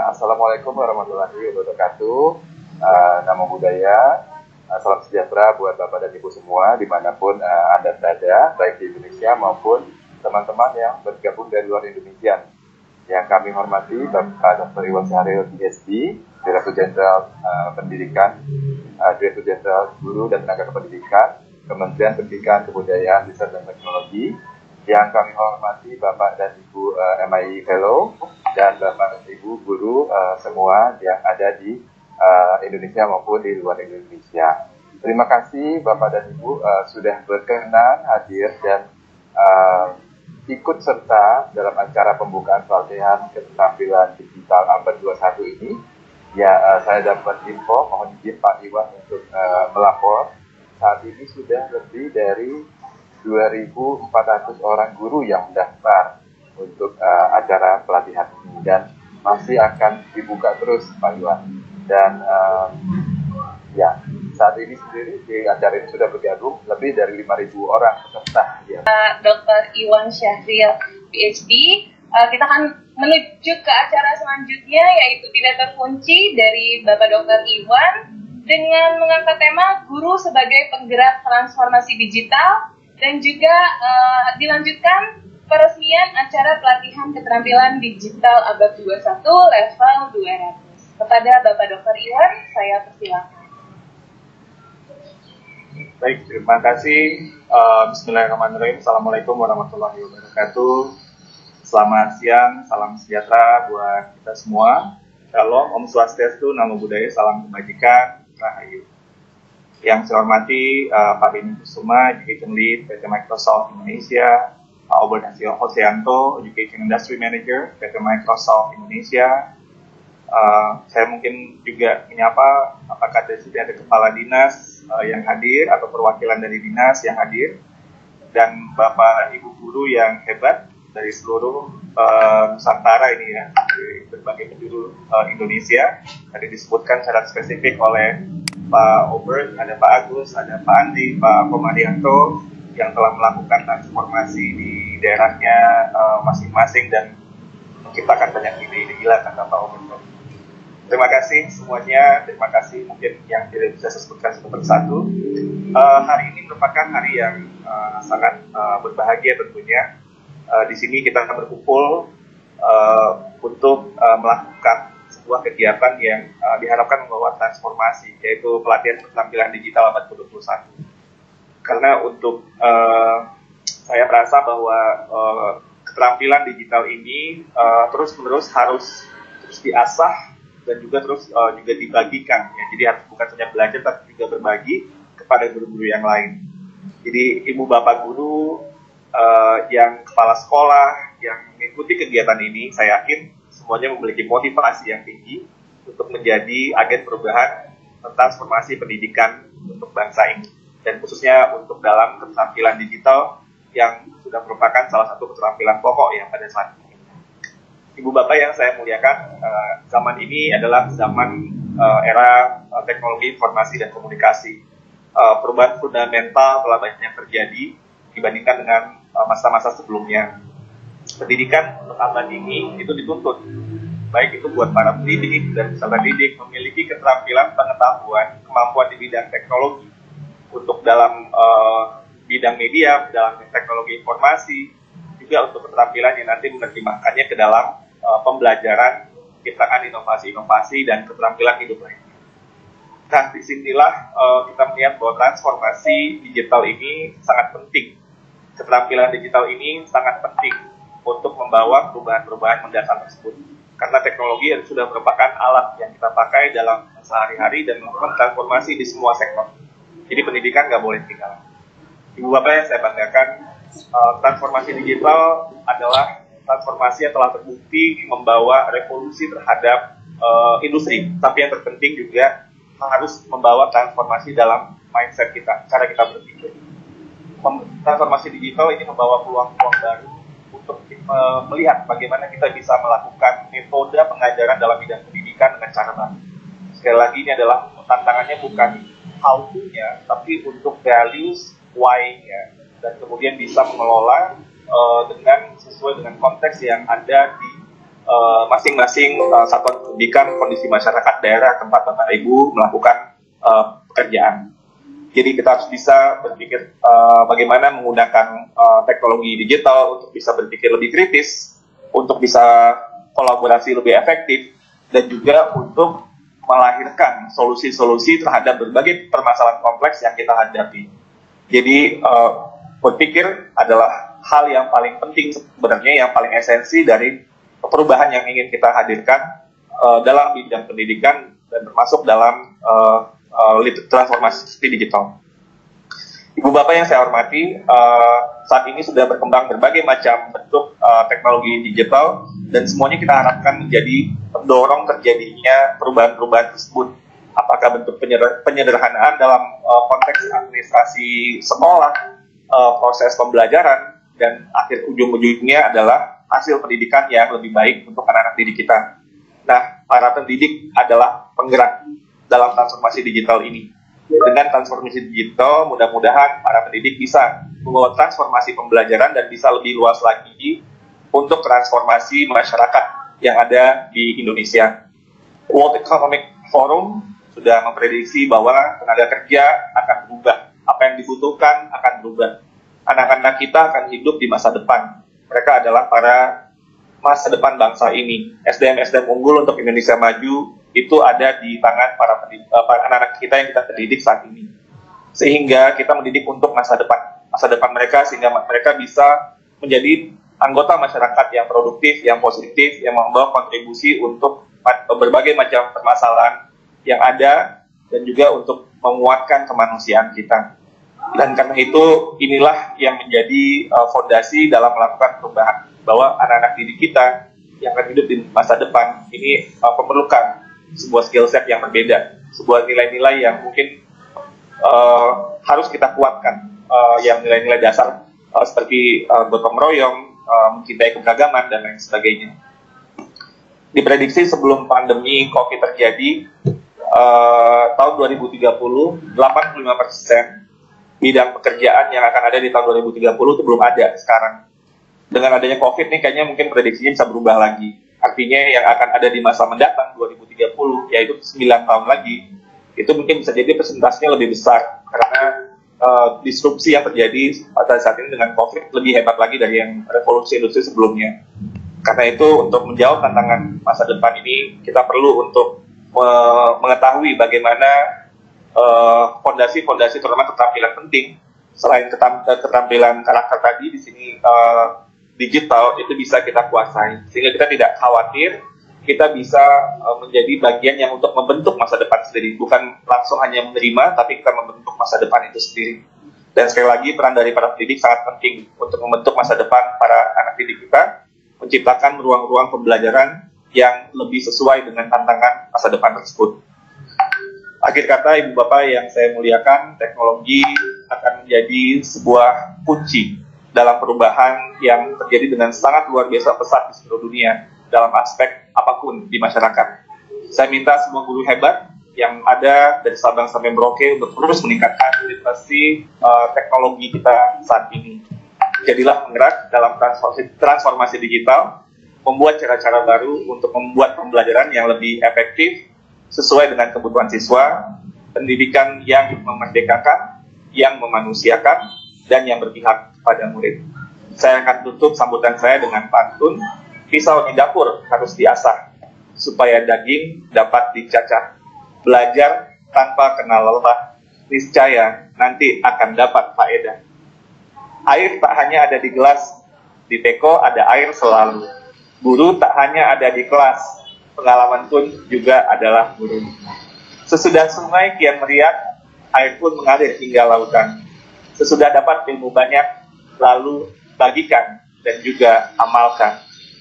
Assalamualaikum warahmatullahi wabarakatuh. Namo Buddhaya, salam sejahtera buat Bapak dan Ibu semua dimanapun Anda berada, baik di Indonesia maupun teman-teman yang bergabung dari luar Indonesia. Yang kami hormati Bapak Dr. Iwan Syahril, PhD, Direktur Jenderal Pendidikan, Direktur Jenderal Guru dan Tenaga Kependidikan, Kementerian Pendidikan, Kebudayaan, Riset dan Teknologi. Yang kami hormati Bapak dan Ibu MIE Fellow dan Bapak dan Ibu guru semua yang ada di Indonesia maupun di luar Indonesia. Terima kasih Bapak dan Ibu sudah berkenan hadir dan ikut serta dalam acara pembukaan pelatihan keterampilan digital abad 21 ini. Ya, saya dapat info, mohon izin Pak Iwan untuk melapor. Saat ini sudah lebih dari 2.400 orang guru yang mendaftar untuk acara pelatihan ini dan masih akan dibuka terus Pak Iwan. Dan ya, saat ini sendiri di acara ini sudah bergabung lebih dari 5.000 orang peserta. Ya. Dr. Iwan Syahril, PhD. Kita akan menuju ke acara selanjutnya, yaitu pidato kunci dari Bapak Dr. Iwan dengan mengangkat tema guru sebagai penggerak transformasi digital. Dan juga dilanjutkan peresmian acara pelatihan keterampilan digital abad 21 level 200. Kepada Bapak Dr. Iwan, saya persilakan. Baik, terima kasih. Bismillahirrahmanirrahim. Assalamualaikum warahmatullahi wabarakatuh. Selamat siang, salam sejahtera buat kita semua. Shalom, Om Swastiastu, Namo Buddhaya, salam kebajikan, Rahayu. Yang saya hormati Pak Beni Kusuma, Education Lead PT Microsoft Indonesia, Pak Obert Hosianto, Education Industry Manager PT Microsoft Indonesia. Saya mungkin juga menyapa apakah dari sini ada kepala dinas yang hadir atau perwakilan dari dinas yang hadir, dan Bapak Ibu guru yang hebat dari seluruh Nusantara ini ya, dari berbagai penjuru Indonesia. Tadi disebutkan secara spesifik oleh Pak Obert, ada Pak Agus, ada Pak Andi, Pak Komarianto yang telah melakukan transformasi di daerahnya masing-masing dan menciptakan banyak ide gila, kata Pak Obert. Terima kasih semuanya, terima kasih mungkin yang tidak bisa saya sebutkan satu persatu. Hari ini merupakan hari yang sangat berbahagia tentunya. Di sini kita berkumpul untuk melakukan sebuah kegiatan yang diharapkan membawa transformasi, yaitu pelatihan keterampilan digital abad 21. Karena untuk saya merasa bahwa keterampilan digital ini terus-menerus harus terus diasah dan juga terus juga dibagikan. Ya. Jadi harus bukan hanya belajar, tapi juga berbagi kepada guru-guru yang lain. Jadi ibu bapak guru, yang kepala sekolah, yang mengikuti kegiatan ini, saya yakin semuanya memiliki motivasi yang tinggi untuk menjadi agen perubahan transformasi pendidikan untuk bangsa ini, dan khususnya untuk dalam keterampilan digital yang sudah merupakan salah satu keterampilan pokok ya pada saat ini. Ibu bapak yang saya muliakan, zaman ini adalah zaman era teknologi informasi dan komunikasi. Perubahan fundamental telah banyak terjadi dibandingkan dengan masa-masa sebelumnya. Pendidikan untuk abad ini itu dituntut, baik itu buat para pendidik dan peserta didik, memiliki keterampilan pengetahuan, kemampuan di bidang teknologi, untuk dalam bidang media, dalam teknologi informasi, juga untuk keterampilan yang nanti menerjemahkannya ke dalam pembelajaran, ciptaan inovasi-inovasi, dan keterampilan hidup lainnya. Nah, disinilah kita melihat bahwa transformasi digital ini sangat penting. Keterampilan digital ini sangat penting untuk membawa perubahan-perubahan mendasar tersebut. Karena teknologi sudah merupakan alat yang kita pakai dalam sehari-hari dan melakukan transformasi di semua sektor. Jadi pendidikan nggak boleh tinggal. Ibu Bapak yang saya banggakan, transformasi digital adalah transformasi yang telah terbukti membawa revolusi terhadap industri. Tapi yang terpenting juga harus membawa transformasi dalam mindset kita, cara kita berpikir. Transformasi digital ini membawa peluang-peluang baru untuk melihat bagaimana kita bisa melakukan metode pengajaran dalam bidang pendidikan dengan cara baru. Sekali lagi, ini adalah tantangannya bukan how to-nya, tapi untuk values, why-nya, dan kemudian bisa mengelola dengan sesuai dengan konteks yang ada di masing-masing satuan pendidikan kondisi masyarakat daerah tempat Bapak Ibu melakukan pekerjaan. Jadi kita harus bisa berpikir bagaimana menggunakan teknologi digital untuk bisa berpikir lebih kritis, untuk bisa kolaborasi lebih efektif, dan juga untuk melahirkan solusi-solusi terhadap berbagai permasalahan kompleks yang kita hadapi. Jadi berpikir adalah hal yang paling penting sebenarnya, yang paling esensi dari perubahan yang ingin kita hadirkan dalam bidang pendidikan dan termasuk dalam transformasi digital. Ibu Bapak yang saya hormati, saat ini sudah berkembang berbagai macam bentuk teknologi digital dan semuanya kita harapkan menjadi pendorong terjadinya perubahan-perubahan tersebut. Apakah bentuk penyederhanaan dalam konteks administrasi sekolah, proses pembelajaran, dan akhir ujung-ujungnya adalah hasil pendidikan yang lebih baik untuk anak-anak didik kita. Nah, para pendidik adalah penggerak dalam transformasi digital ini. Dengan transformasi digital, mudah-mudahan para pendidik bisa membawa transformasi pembelajaran dan bisa lebih luas lagi untuk transformasi masyarakat yang ada di Indonesia. World Economic Forum sudah memprediksi bahwa tenaga kerja akan berubah. Apa yang dibutuhkan akan berubah. Anak-anak kita akan hidup di masa depan. Mereka adalah para masa depan bangsa ini. SDM-SDM unggul untuk Indonesia maju itu ada di tangan para anak-anak kita yang kita didik saat ini. Sehingga kita mendidik untuk masa depan mereka, sehingga mereka bisa menjadi anggota masyarakat yang produktif, yang positif, yang membawa kontribusi untuk berbagai macam permasalahan yang ada dan juga untuk menguatkan kemanusiaan kita. Dan karena itu inilah yang menjadi fondasi dalam melakukan perubahan, bahwa anak-anak didik kita yang akan hidup di masa depan ini memerlukan sebuah skill set yang berbeda, sebuah nilai-nilai yang mungkin harus kita kuatkan, yang nilai-nilai dasar seperti gotong royong, mencintai keberagaman, dan lain sebagainya. Diprediksi sebelum pandemi COVID terjadi, tahun 2030, 85% bidang pekerjaan yang akan ada di tahun 2030 itu belum ada sekarang. Dengan adanya COVID nih, kayaknya mungkin prediksinya bisa berubah lagi. Artinya yang akan ada di masa mendatang 2030, yaitu 9 tahun lagi, itu mungkin bisa jadi persentasenya lebih besar. Karena disrupsi yang terjadi pada saat ini dengan COVID lebih hebat lagi dari yang revolusi industri sebelumnya. Karena itu untuk menjawab tantangan masa depan ini, kita perlu untuk mengetahui bagaimana fondasi-fondasi terutama keterampilan penting, selain keterampilan karakter tadi, di sini digital itu bisa kita kuasai, sehingga kita tidak khawatir, kita bisa menjadi bagian yang untuk membentuk masa depan sendiri, bukan langsung hanya menerima, tapi kita membentuk masa depan itu sendiri. Dan sekali lagi, peran dari para pendidik sangat penting untuk membentuk masa depan para anak didik kita, menciptakan ruang-ruang pembelajaran yang lebih sesuai dengan tantangan masa depan tersebut. Akhir kata, Ibu Bapak yang saya muliakan, teknologi akan menjadi sebuah kunci dalam perubahan yang terjadi dengan sangat luar biasa pesat di seluruh dunia dalam aspek apapun di masyarakat. Saya minta semua guru hebat yang ada dari Sabang sampai Merauke untuk terus meningkatkan literasi teknologi kita saat ini. Jadilah penggerak dalam transformasi digital, membuat cara-cara baru untuk membuat pembelajaran yang lebih efektif, sesuai dengan kebutuhan siswa, pendidikan yang memerdekakan, yang memanusiakan, dan yang berpihak pada murid. Saya akan tutup sambutan saya dengan pantun, pisau di dapur harus diasah, supaya daging dapat dicacah. Belajar tanpa kenal lelah, niscaya nanti akan dapat faedah. Air tak hanya ada di gelas, di teko ada air selalu. Guru tak hanya ada di kelas, pengalaman pun juga adalah guru. Sesudah sungai kian meriak, air pun mengalir hingga lautan. Sesudah dapat ilmu banyak, lalu bagikan dan juga amalkan.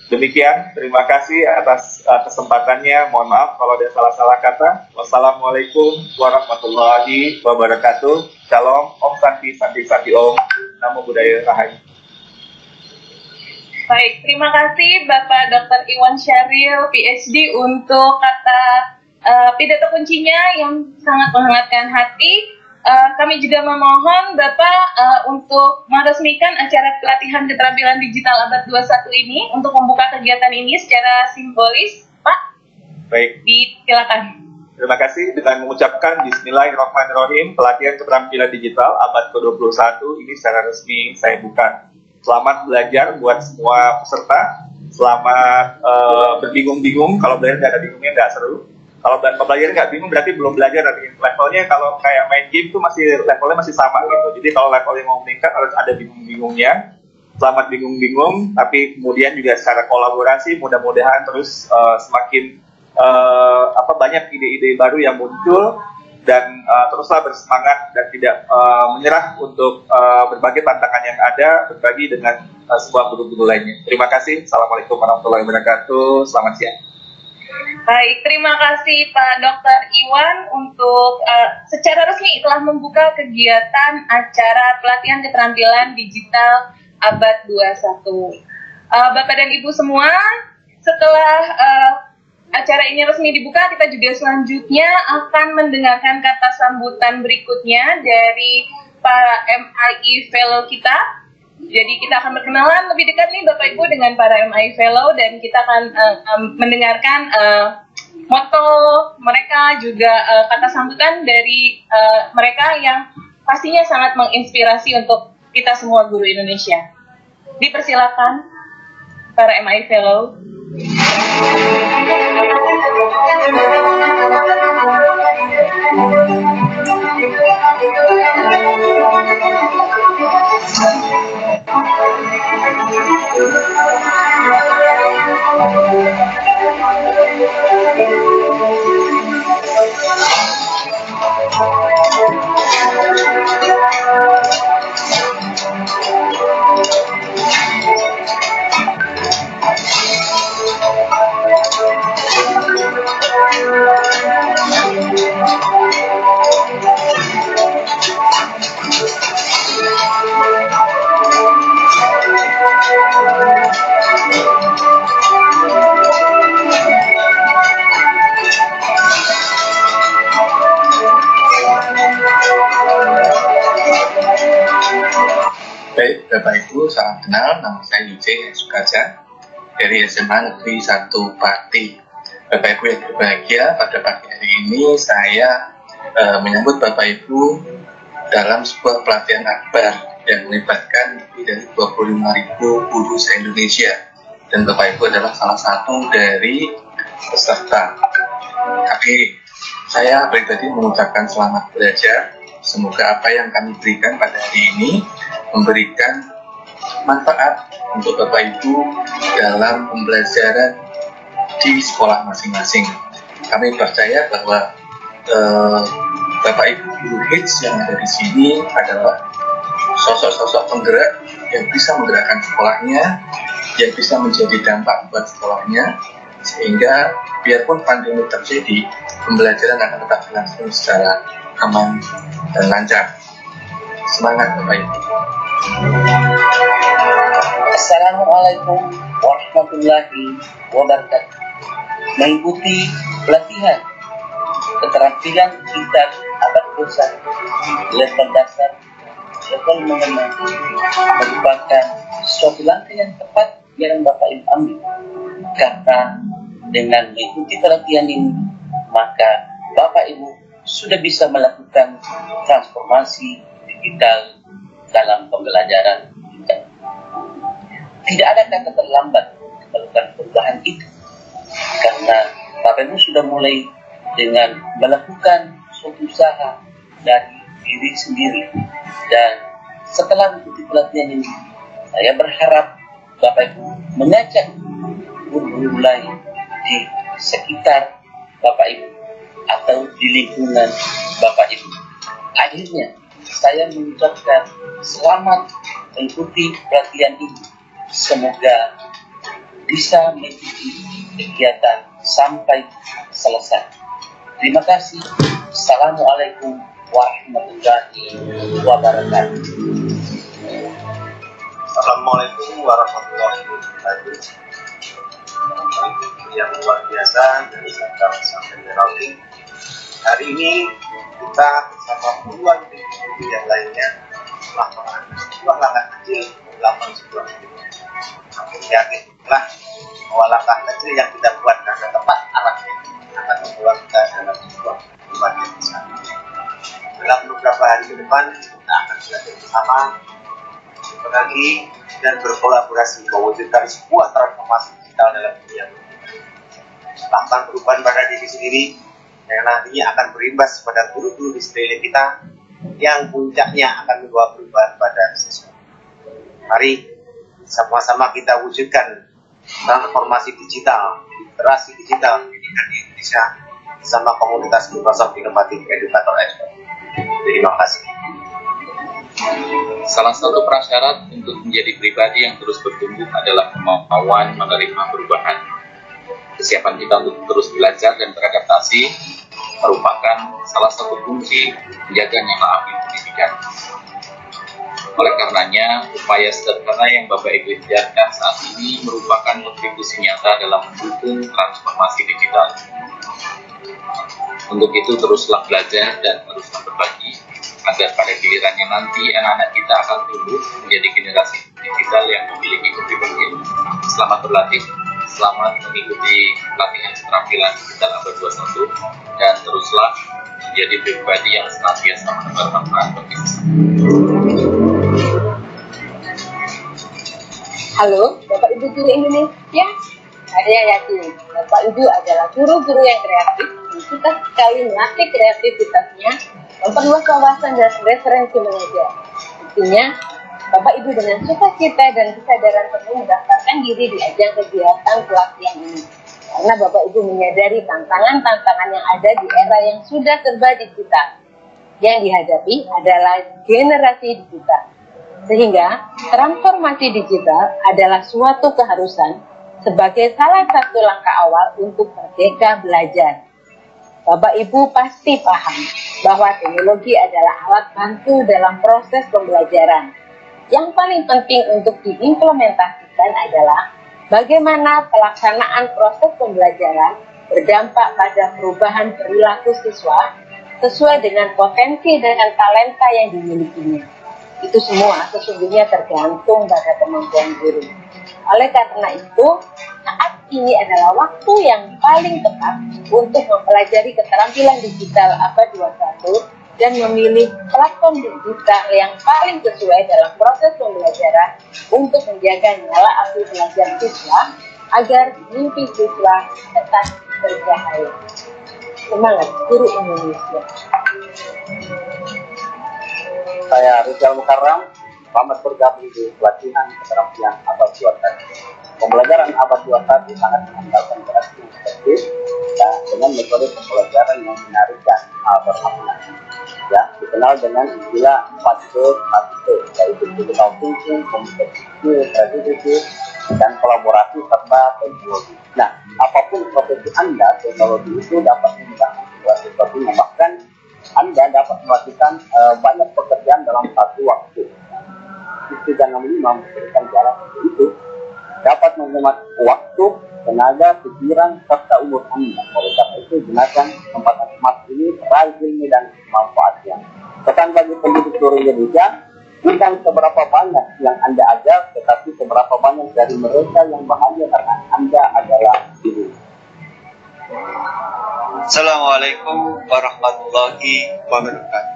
Demikian, terima kasih atas kesempatannya. Mohon maaf kalau ada salah-salah kata. Wassalamualaikum warahmatullahi wabarakatuh. Shalom, Om Santi, Santi, Santi Om. Namo Buddhaya Rahayu. Baik, terima kasih Bapak Dr. Iwan Syahril, PhD, untuk kata pidato kuncinya yang sangat menghangatkan hati. Kami juga memohon Bapak untuk meresmikan acara pelatihan keterampilan digital abad 21 ini untuk membuka kegiatan ini secara simbolis, Pak. Baik. Silakan. Terima kasih dengan mengucapkan Bismillahirrahmanirrahim, pelatihan keterampilan digital abad ke-21 ini secara resmi saya buka. Selamat belajar buat semua peserta. Selamat berbingung-bingung. Kalau belajar nggak ada bingungnya nggak seru. Kalau belajar nggak bingung berarti belum belajar. Nanti levelnya kalau kayak main game tuh levelnya masih sama gitu. Jadi kalau levelnya mau meningkat harus ada bingung-bingungnya. Selamat bingung-bingung, tapi kemudian juga secara kolaborasi mudah-mudahan terus semakin banyak ide-ide baru yang muncul dan teruslah bersemangat dan tidak menyerah untuk berbagai tantangan yang ada, berbagi dengan sebuah guru-guru lainnya. Terima kasih. Assalamualaikum warahmatullahi wabarakatuh. Selamat siang. Baik, terima kasih Pak Dr. Iwan untuk secara resmi telah membuka kegiatan acara pelatihan keterampilan digital abad 21. Bapak dan Ibu semua, setelah acara ini resmi dibuka, kita juga selanjutnya akan mendengarkan kata sambutan berikutnya dari para MIE Fellow kita. Jadi kita akan berkenalan lebih dekat nih Bapak Ibu dengan para MIE Fellow dan kita akan mendengarkan moto mereka, juga kata sambutan dari mereka yang pastinya sangat menginspirasi untuk kita semua guru Indonesia. Dipersilakan para MIE Fellow. Baik, Bapak Ibu, salam kenal. Nama saya Yuje Sukaja dari SMA Negeri 1 Pati. Bapak Ibu yang berbahagia, pada pagi hari ini saya menyambut Bapak Ibu dalam sebuah pelatihan akbar yang melibatkan lebih dari 25.000 guru se-Indonesia. Dan Bapak Ibu adalah salah satu dari peserta. Tapi saya pribadi mengucapkan selamat belajar. Semoga apa yang kami berikan pada hari ini memberikan manfaat untuk Bapak Ibu dalam pembelajaran di sekolah masing-masing. Kami percaya bahwa Bapak Ibu guru hits yang ada di sini adalah sosok-sosok penggerak yang bisa menggerakkan sekolahnya, yang bisa menjadi dampak buat sekolahnya, sehingga biarpun pandemi terjadi, pembelajaran akan tetap berlangsung secara aman dan lancar. Semangat Bapak Ibu. Assalamualaikum warahmatullahi wabarakatuh. Mengikuti pelatihan keterampilan digital abad 21 level dasar, level menengah merupakan suatu langkah yang tepat yang Bapak Ibu ambil, karena dengan mengikuti pelatihan ini maka Bapak Ibu sudah bisa melakukan transformasi digital dalam pembelajaran kita. Tidak ada kata terlambat melakukan perubahan itu, karena Bapak Ibu sudah mulai dengan melakukan suatu usaha dari diri sendiri. Dan setelah mengikuti pelatihan ini, saya berharap Bapak Ibu mengajak guru-guru lain di sekitar Bapak Ibu atau di lingkungan Bapak Ibu. Akhirnya saya mengucapkan selamat mengikuti pelatihan ini. Semoga bisa mengikuti kegiatan sampai selesai. Terima kasih. Assalamualaikum warahmatullahi wabarakatuh. Assalamualaikum warahmatullahi wabarakatuh. Yang luar biasa dari Sabang sampai Merauke. Hari ini kita bersama puluhan guru yang lainnya telah mengambil sebuah langkah kecil melakukan sebuah hidup. Namun yakinlah bahwa langkah kecil yang kita buat karena tepat arahnya depan kita akan belajar bersama, berbagi, dan berkolaborasi mewujudkan sebuah transformasi digital dalam dunia. Melakukan perubahan pada diri sendiri yang nantinya akan berimbas pada guru-guru di sekeliling kita, yang puncaknya akan membawa perubahan pada siswa. Mari sama-sama kita wujudkan transformasi digital, literasi digital pendidikan di Indonesia bersama komunitas Microsoft Innovative Educator Expert. Terima kasih. Salah satu prasyarat untuk menjadi pribadi yang terus bertumbuh adalah kemauan menerima perubahan. Kesiapan kita untuk terus belajar dan beradaptasi merupakan salah satu kunci menjaga nyala api pendidikan. Oleh karenanya, upaya sederhana yang Bapak Ibu ikhtiarkan saat ini merupakan kontribusi nyata dalam mendukung transformasi digital. Untuk itu, teruslah belajar dan teruslah berbagi, agar pada gilirannya nanti anak-anak kita akan tumbuh menjadi generasi digital yang memiliki kepribadian. Selamat berlatih, selamat mengikuti pelatihan keterampilan digital abad 21, dan teruslah menjadi pribadi yang senantiasa menebar manfaat bagi sesama. Halo, Bapak Ibu Guru Indonesia. Saya yakin Bapak Ibu adalah guru-guru yang kreatif, dan kita sekali melatih kreativitasnya, memperluas wawasan dan referensi mengajar. Intinya, Bapak Ibu dengan sukacita dan kesadaran penuh mendaftarkan diri di ajang kegiatan pelatihan ini. Karena Bapak Ibu menyadari tantangan-tantangan yang ada di era yang sudah serba digital. Yang dihadapi adalah generasi digital. Sehingga transformasi digital adalah suatu keharusan sebagai salah satu langkah awal untuk merdeka belajar. Bapak Ibu pasti paham bahwa teknologi adalah alat bantu dalam proses pembelajaran. Yang paling penting untuk diimplementasikan adalah bagaimana pelaksanaan proses pembelajaran berdampak pada perubahan perilaku siswa sesuai dengan potensi dan talenta yang dimilikinya. Itu semua sesungguhnya tergantung pada kemampuan guru. Oleh karena itu, saat ini adalah waktu yang paling tepat untuk mempelajari keterampilan digital abad 21 dan memilih platform digital yang paling sesuai dalam proses pembelajaran untuk menjaga nyala api belajar siswa agar mimpi siswa tetap bercahaya. Semangat Guru Indonesia. Saya Rizal Mukarram, selamat bergabung di pelatihan keterampilan abad 21. Pembelajaran abad 21 sangat mengandalkan interaksi yang efektif dan dengan metode pembelajaran yang menarik dan bermakna. Ya, dikenal dengan istilah 4P, 1P, yaitu critical thinking, komunikasi, kreativiti, dan kolaborasi serta teknologi. Nah, apapun profesi Anda, teknologi itu dapat memudahkan situasi seperti bahkan Anda dapat melakukan banyak pekerjaan dalam satu waktu. Itu jangan memberikan jalan itu dapat menghemat waktu, tenaga, pikiran, serta umur Anda. Oleh karena itu, gunakan kesempatan emas ini, raih ilmu dan manfaatnya. Pesan bagi pendidik seluruh Indonesia, bukan seberapa banyak yang Anda ajar, tetapi seberapa banyak dari mereka yang bahagia karena Anda adalah guru. Assalamualaikum warahmatullahi wabarakatuh.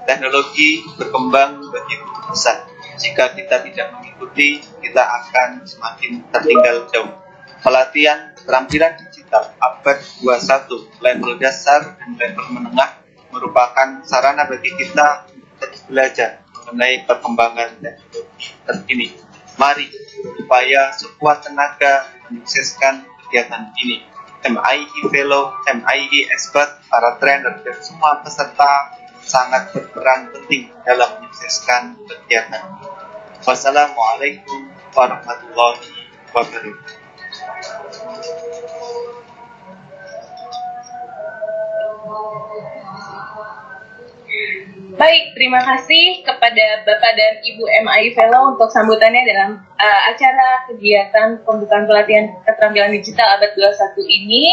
Teknologi berkembang begitu pesat. Jika kita tidak mengikuti, kita akan semakin tertinggal jauh. Pelatihan keterampilan digital abad 21 level dasar dan level menengah merupakan sarana bagi kita untuk belajar mengenai perkembangan teknologi terkini. Mari upaya sekuat tenaga menyukseskan kegiatan ini. MIE Fellow, MIE Expert, para trainer, dan semua peserta sangat berperan penting dalam menyukseskan kegiatan. Wassalamualaikum warahmatullahi wabarakatuh. Baik, terima kasih kepada Bapak dan Ibu MIE Fellow untuk sambutannya dalam acara kegiatan pembukaan pelatihan keterampilan digital abad 21 ini.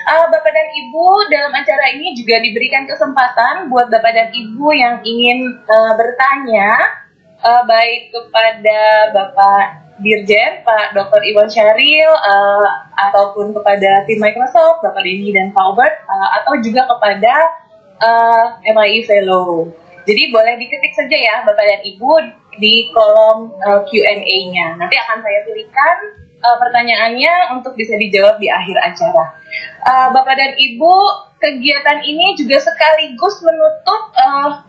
Bapak dan Ibu, dalam acara ini juga diberikan kesempatan buat Bapak dan Ibu yang ingin bertanya, baik kepada Bapak Dirjen, Pak Dr. Iwan Syahril, ataupun kepada tim Microsoft, Bapak Denny dan Pak Albert, atau juga kepada MIE Fellow. Jadi boleh diketik saja ya Bapak dan Ibu di kolom Q&A-nya. Nanti akan saya pilihkan pertanyaannya untuk bisa dijawab di akhir acara. Bapak dan Ibu, kegiatan ini juga sekaligus menutup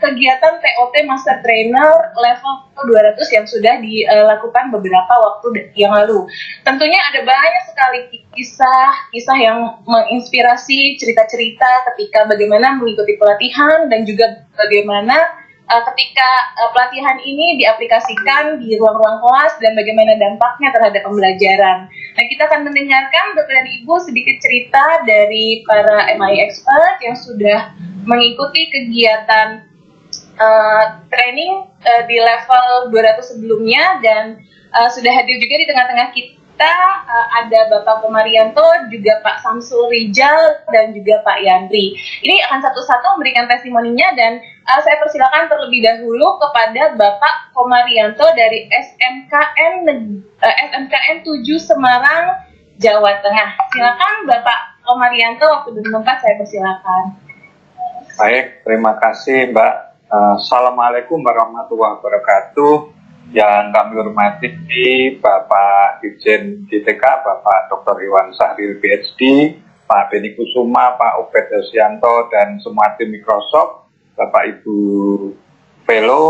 kegiatan TOT Master Trainer level 200 yang sudah dilakukan beberapa waktu yang lalu. Tentunya ada banyak sekali kisah yang menginspirasi, cerita-cerita ketika bagaimana mengikuti pelatihan dan juga bagaimana ketika pelatihan ini diaplikasikan di ruang-ruang kelas dan bagaimana dampaknya terhadap pembelajaran. Nah, kita akan mendengarkan Bapak dan Ibu sedikit cerita dari para MI expert yang sudah mengikuti kegiatan training di level 200 sebelumnya dan sudah hadir juga di tengah-tengah kita. Ada Bapak Komarianto, juga Pak Samsul Rijal, dan juga Pak Yandri. Ini akan satu-satu memberikan testimoninya dan saya persilakan terlebih dahulu kepada Bapak Komarianto dari SMKN 7 Semarang, Jawa Tengah. Silakan Bapak Komarianto, waktu dan tempat saya persilakan. Baik, terima kasih Mbak. Assalamualaikum warahmatullahi wabarakatuh. Yang kami hormati Bapak Dirjen DTK, Bapak Dr. Iwan Sahril PhD, Pak Beni Kusuma, Pak Obed Hosianto, dan semua tim Microsoft, Bapak Ibu Velo,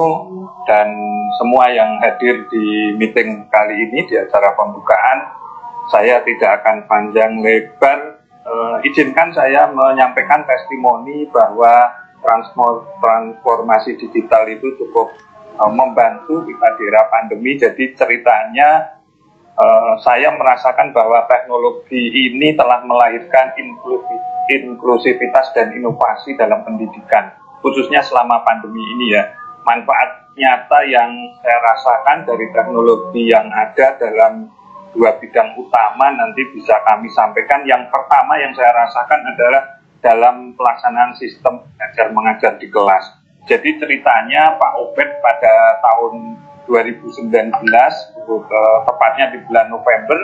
dan semua yang hadir di meeting kali ini di acara pembukaan. Saya tidak akan panjang lebar, izinkan saya menyampaikan testimoni bahwa transformasi digital itu cukup membantu kita di era pandemi. Jadi ceritanya saya merasakan bahwa teknologi ini telah melahirkan inklusivitas dan inovasi dalam pendidikan, khususnya selama pandemi ini ya. Manfaat nyata yang saya rasakan dari teknologi yang ada dalam dua bidang utama nanti bisa kami sampaikan. Yang pertama yang saya rasakan adalah dalam pelaksanaan sistem belajar mengajar di kelas. Jadi ceritanya Pak Obed pada tahun 2019, tepatnya di bulan November,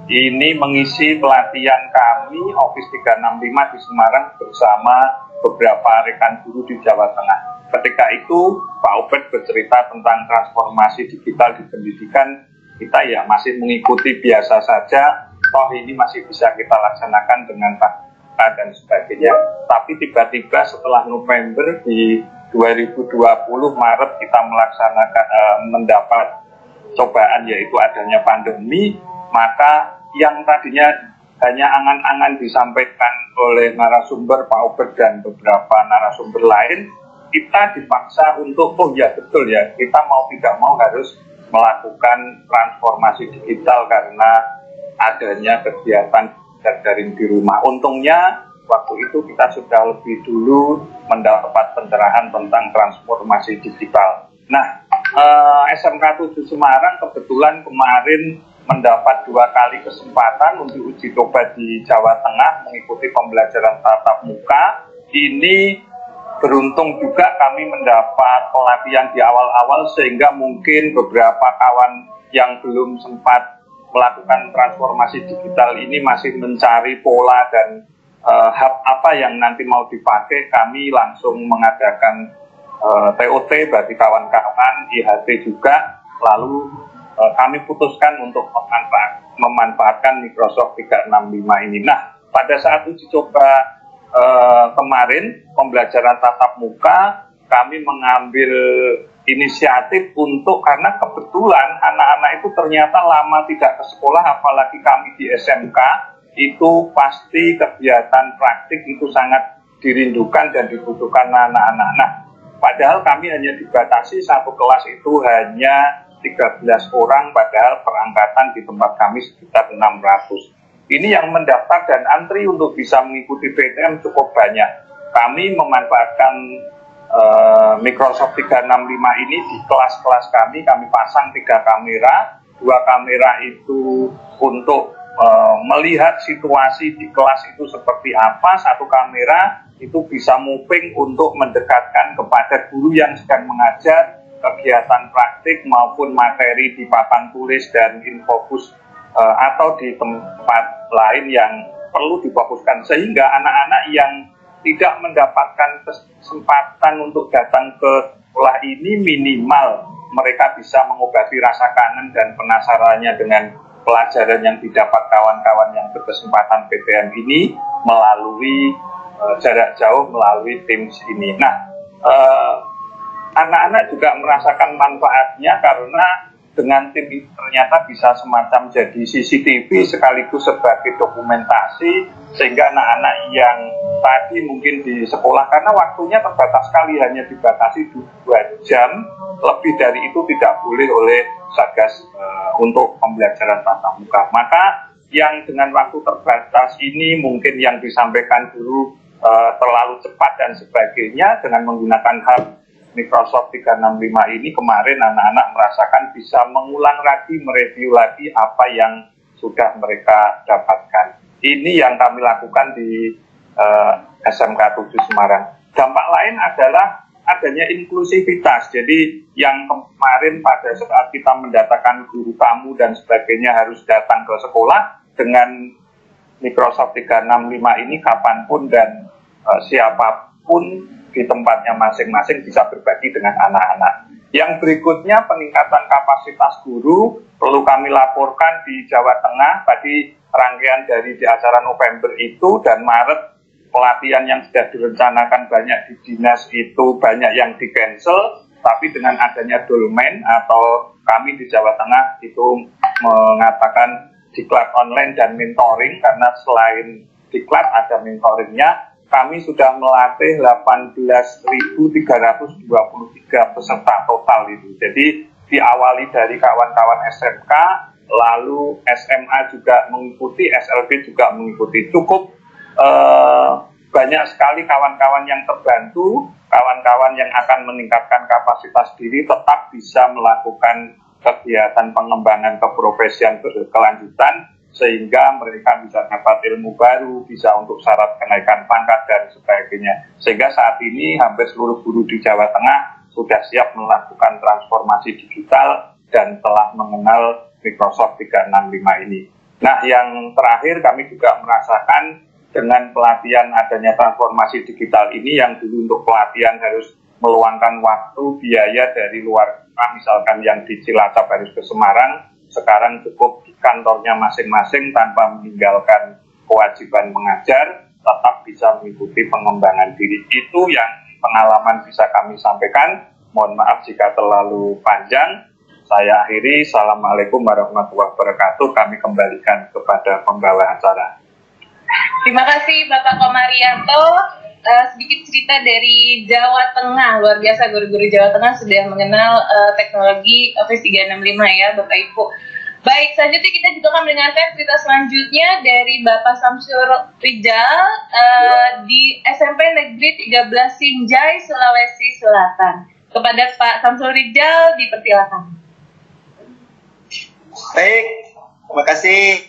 ini mengisi pelatihan kami Office 365 di Semarang bersama beberapa rekan guru di Jawa Tengah. Ketika itu Pak Obed bercerita tentang transformasi digital di pendidikan, kita ya masih mengikuti biasa saja, toh ini masih bisa kita laksanakan dengan fakta dan sebagainya. Tapi tiba-tiba setelah November di 2020 Maret kita melaksanakan mendapat cobaan yaitu adanya pandemi, maka yang tadinya hanya angan-angan disampaikan oleh narasumber Pak Obed dan beberapa narasumber lain, kita dipaksa untuk oh ya betul ya, kita mau tidak mau harus melakukan transformasi digital karena adanya kegiatan daring di rumah. Untungnya waktu itu kita sudah lebih dulu mendapat pencerahan tentang transformasi digital. Nah, SMK 7 Semarang kebetulan kemarin mendapat 2 kali kesempatan untuk uji coba di Jawa Tengah mengikuti pembelajaran tatap muka. Ini beruntung juga kami mendapat pelatihan di awal-awal sehingga mungkin beberapa kawan yang belum sempat melakukan transformasi digital ini masih mencari pola dan hub apa yang nanti mau dipakai. Kami langsung mengadakan TOT bagi kawan-kawan, IHT juga, lalu kami putuskan untuk memanfaatkan Microsoft 365 ini. Nah, pada saat uji coba kemarin, pembelajaran tatap muka, kami mengambil inisiatif untuk, karena kebetulan anak-anak itu ternyata lama tidak ke sekolah, apalagi kami di SMK, itu pasti kegiatan praktik itu sangat dirindukan dan dibutuhkan anak-anak. Nah, padahal kami hanya dibatasi satu kelas itu hanya 13 orang, padahal perangkatan di tempat kami sekitar 600. Ini yang mendaftar dan antri untuk bisa mengikuti PTM cukup banyak. Kami memanfaatkan Microsoft 365 ini di kelas-kelas kami pasang 3 kamera, 2 kamera itu untuk melihat situasi di kelas itu seperti apa, 1 kamera itu bisa moving untuk mendekatkan kepada guru yang sedang mengajar kegiatan praktik maupun materi di papan tulis dan infobus atau di tempat lain yang perlu difokuskan, sehingga anak-anak yang tidak mendapatkan kesempatan untuk datang ke sekolah ini minimal mereka bisa mengobati rasa kangen dan penasarannya dengan pelajaran yang didapat kawan-kawan yang berkesempatan PTM ini melalui jarak jauh melalui Teams ini. Nah, anak-anak juga merasakan manfaatnya karena dengan tim ini ternyata bisa semacam jadi CCTV sekaligus sebagai dokumentasi, sehingga anak-anak yang tadi mungkin di sekolah karena waktunya terbatas sekali, hanya dibatasi 2 jam, lebih dari itu tidak boleh oleh Satgas untuk pembelajaran tatap muka. Maka yang dengan waktu terbatas ini mungkin yang disampaikan dulu terlalu cepat dan sebagainya, dengan menggunakan hub Microsoft 365 ini kemarin anak-anak merasakan bisa mengulang lagi, mereview lagi apa yang sudah mereka dapatkan. Ini yang kami lakukan di SMK 7 Semarang. Dampak lain adalah adanya inklusivitas. Jadi yang kemarin pada saat kita mendatangkan guru tamu dan sebagainya harus datang ke sekolah, dengan Microsoft 365 ini kapanpun dan siapapun di tempatnya masing-masing bisa berbagi dengan anak-anak. Yang berikutnya peningkatan kapasitas guru perlu kami laporkan di Jawa Tengah. Tadi rangkaian dari di acara November itu dan Maret pelatihan yang sudah direncanakan banyak di dinas itu banyak yang di-cancel, tapi dengan adanya dolmen atau kami di Jawa Tengah itu mengatakan diklat online dan mentoring, karena selain diklat ada mentoringnya. Kami sudah melatih 18.323 peserta total itu. Jadi diawali dari kawan-kawan SMK, lalu SMA juga mengikuti, SLB juga mengikuti. Cukup banyak sekali kawan-kawan yang terbantu, kawan-kawan yang akan meningkatkan kapasitas diri tetap bisa melakukan kegiatan pengembangan keprofesian berkelanjutan, sehingga mereka bisa dapat ilmu baru, bisa untuk syarat kenaikan pangkat dan sebagainya. Sehingga saat ini hampir seluruh guru di Jawa Tengah sudah siap melakukan transformasi digital dan telah mengenal Microsoft 365 ini. Nah, yang terakhir kami juga merasakan dengan pelatihan adanya transformasi digital ini, yang dulu untuk pelatihan harus meluangkan waktu, biaya dari luar, misalkan yang di Cilacap harus ke Semarang, sekarang cukup di kantornya masing-masing tanpa meninggalkan kewajiban mengajar, tetap bisa mengikuti pengembangan diri. Itu yang pengalaman bisa kami sampaikan. Mohon maaf jika terlalu panjang. Saya akhiri. Assalamualaikum warahmatullahi wabarakatuh. Kami kembalikan kepada pembawa acara. Terima kasih Bapak Komarianto. Sedikit cerita dari Jawa Tengah, luar biasa guru-guru Jawa Tengah sudah mengenal teknologi Office 365 ya Bapak Ibu. Baik, selanjutnya kita juga akan mendengarkan cerita selanjutnya dari Bapak Samsul Rijal di SMP Negeri 13 Sinjai, Sulawesi Selatan. Kepada Pak Samsul Rijal dipersilakan. Baik, terima kasih.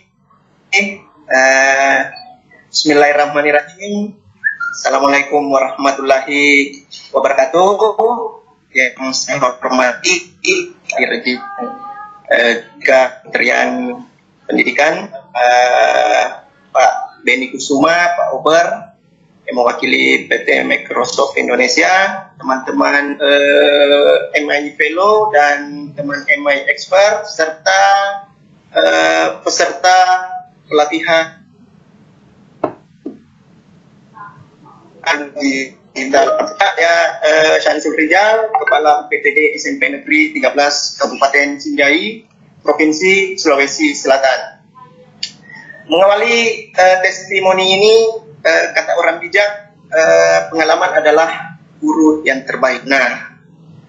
Bismillahirrahmanirrahim. Assalamualaikum warahmatullahi wabarakatuh. Yang saya hormati Kementerian Pendidikan, Pak Beni Kusuma, Pak Ober, yang mewakili PT Microsoft Indonesia, teman-teman MI Fellow dan teman MI Expert, serta peserta pelatihan kita ya, Syamsul Rijal, Kepala PTD SMP Negeri 13 Kabupaten Sinjai, Provinsi Sulawesi Selatan. Mengawali testimoni ini, kata orang bijak, pengalaman adalah guru yang terbaik. Nah,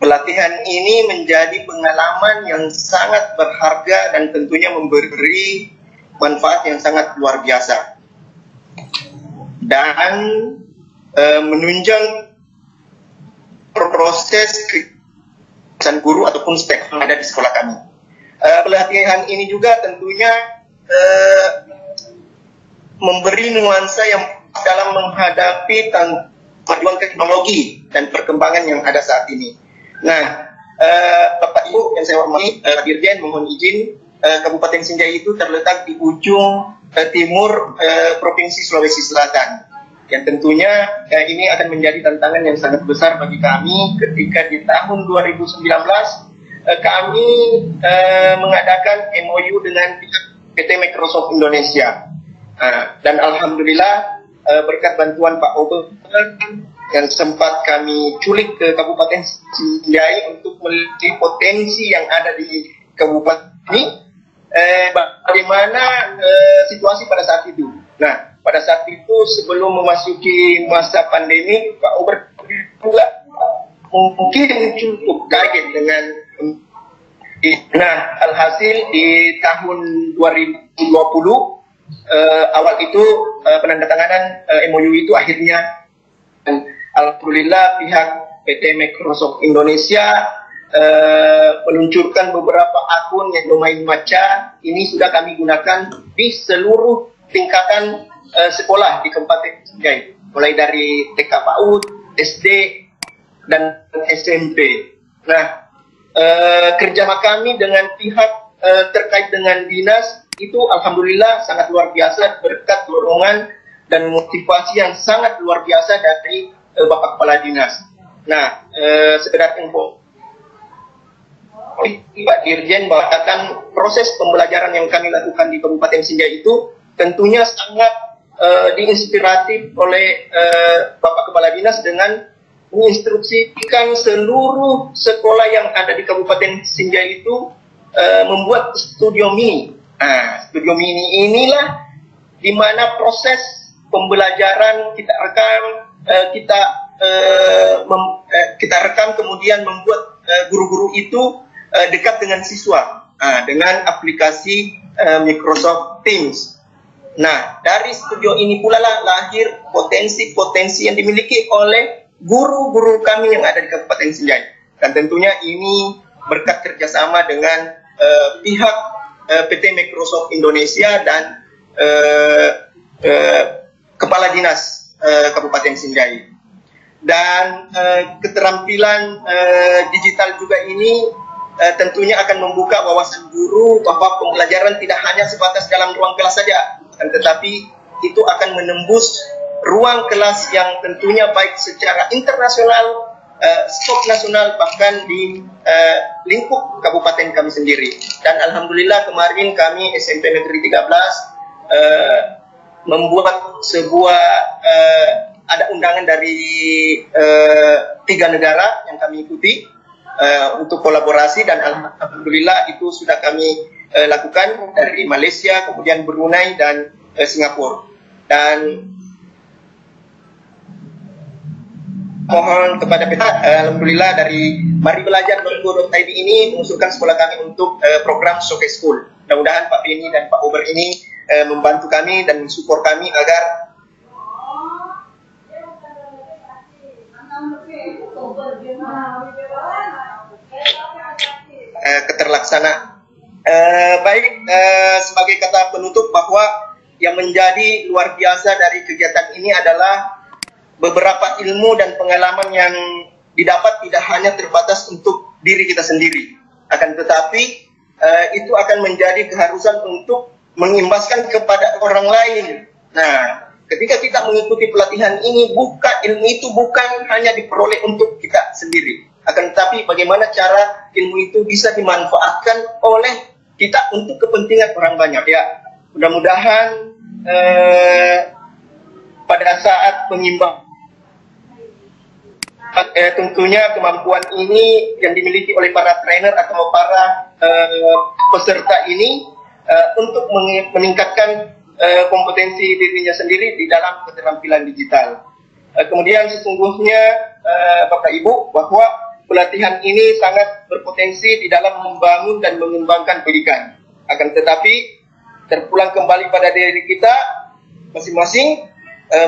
pelatihan ini menjadi pengalaman yang sangat berharga dan tentunya memberi manfaat yang sangat luar biasa. Dan menunjang proses kesan guru ataupun staff yang ada di sekolah kami. Pelatihan ini juga tentunya memberi nuansa yang dalam menghadapi kemajuan teknologi dan perkembangan yang ada saat ini. Nah, Bapak Ibu yang saya hormati, Pak Dirjen, mohon izin, Kabupaten Sinjai itu terletak di ujung timur Provinsi Sulawesi Selatan. yang tentunya ini akan menjadi tantangan yang sangat besar bagi kami ketika di tahun 2019 kami mengadakan MOU dengan PT Microsoft Indonesia. Dan alhamdulillah berkat bantuan Pak Obel yang sempat kami culik ke Kabupaten Sinjai untuk melihat potensi yang ada di kabupaten ini, bagaimana situasi pada saat itu. Nah, pada saat itu sebelum memasuki masa pandemi, Pak Obel juga mungkin cukup kaget dengan. Nah, alhasil di tahun 2020 awal itu penandatanganan MOU itu akhirnya. Alhamdulillah pihak PT Microsoft Indonesia meluncurkan beberapa akun yang domain maca. Ini sudah kami gunakan di seluruh tingkatan sekolah di Kabupaten Sinjai, mulai dari TK PAUD, SD, dan SMP. Nah, kerjasama kami dengan pihak terkait dengan dinas itu alhamdulillah sangat luar biasa berkat dorongan dan motivasi yang sangat luar biasa dari Bapak Kepala Dinas. Nah, sekedar info, Pak Dirjen bahkan proses pembelajaran yang kami lakukan di Kabupaten Sinjai itu tentunya sangat diinspiratif oleh Bapak Kepala Dinas dengan menginstruksikan seluruh sekolah yang ada di Kabupaten Sinjai itu membuat studio mini. Nah, studio mini inilah di mana proses pembelajaran kita rekam kemudian membuat guru-guru itu dekat dengan siswa dengan aplikasi Microsoft Teams. Nah, dari studio ini pula lah lahir potensi-potensi yang dimiliki oleh guru-guru kami yang ada di Kabupaten Sinjai. Dan tentunya ini berkat kerjasama dengan pihak PT Microsoft Indonesia dan Kepala Dinas Kabupaten Sinjai. Dan keterampilan digital juga ini tentunya akan membuka wawasan guru bahwa pembelajaran tidak hanya sebatas dalam ruang kelas saja, tetapi itu akan menembus ruang kelas yang tentunya baik secara internasional, skop nasional, bahkan di lingkup kabupaten kami sendiri. Dan alhamdulillah kemarin kami SMP Negeri 13 membuat sebuah ada undangan dari 3 negara yang kami ikuti untuk kolaborasi, dan alhamdulillah itu sudah kami lakukan dari Malaysia, kemudian Brunei dan Singapura. Dan mohon kepada pihak alhamdulillah dari maribelajar.go.id ini mengusulkan sekolah kami untuk program Showcase School. Mudah-mudahan Pak Beni dan Pak Ober ini membantu kami dan support kami agar keterlaksana. Baik, sebagai kata penutup bahwa yang menjadi luar biasa dari kegiatan ini adalah beberapa ilmu dan pengalaman yang didapat tidak hanya terbatas untuk diri kita sendiri, akan tetapi itu akan menjadi keharusan untuk mengimbaskan kepada orang lain. Nah, ketika kita mengikuti pelatihan ini, ilmu itu bukan hanya diperoleh untuk kita sendiri, akan tetapi bagaimana cara ilmu itu bisa dimanfaatkan oleh kita untuk kepentingan orang banyak. Ya, mudah-mudahan pada saat mengimbang tentunya kemampuan ini yang dimiliki oleh para trainer atau para peserta ini untuk meningkatkan kompetensi dirinya sendiri di dalam keterampilan digital. Kemudian sesungguhnya Bapak Ibu, bahwa pelatihan ini sangat berpotensi di dalam membangun dan mengembangkan pendidikan. Akan tetapi terpulang kembali pada diri kita masing-masing,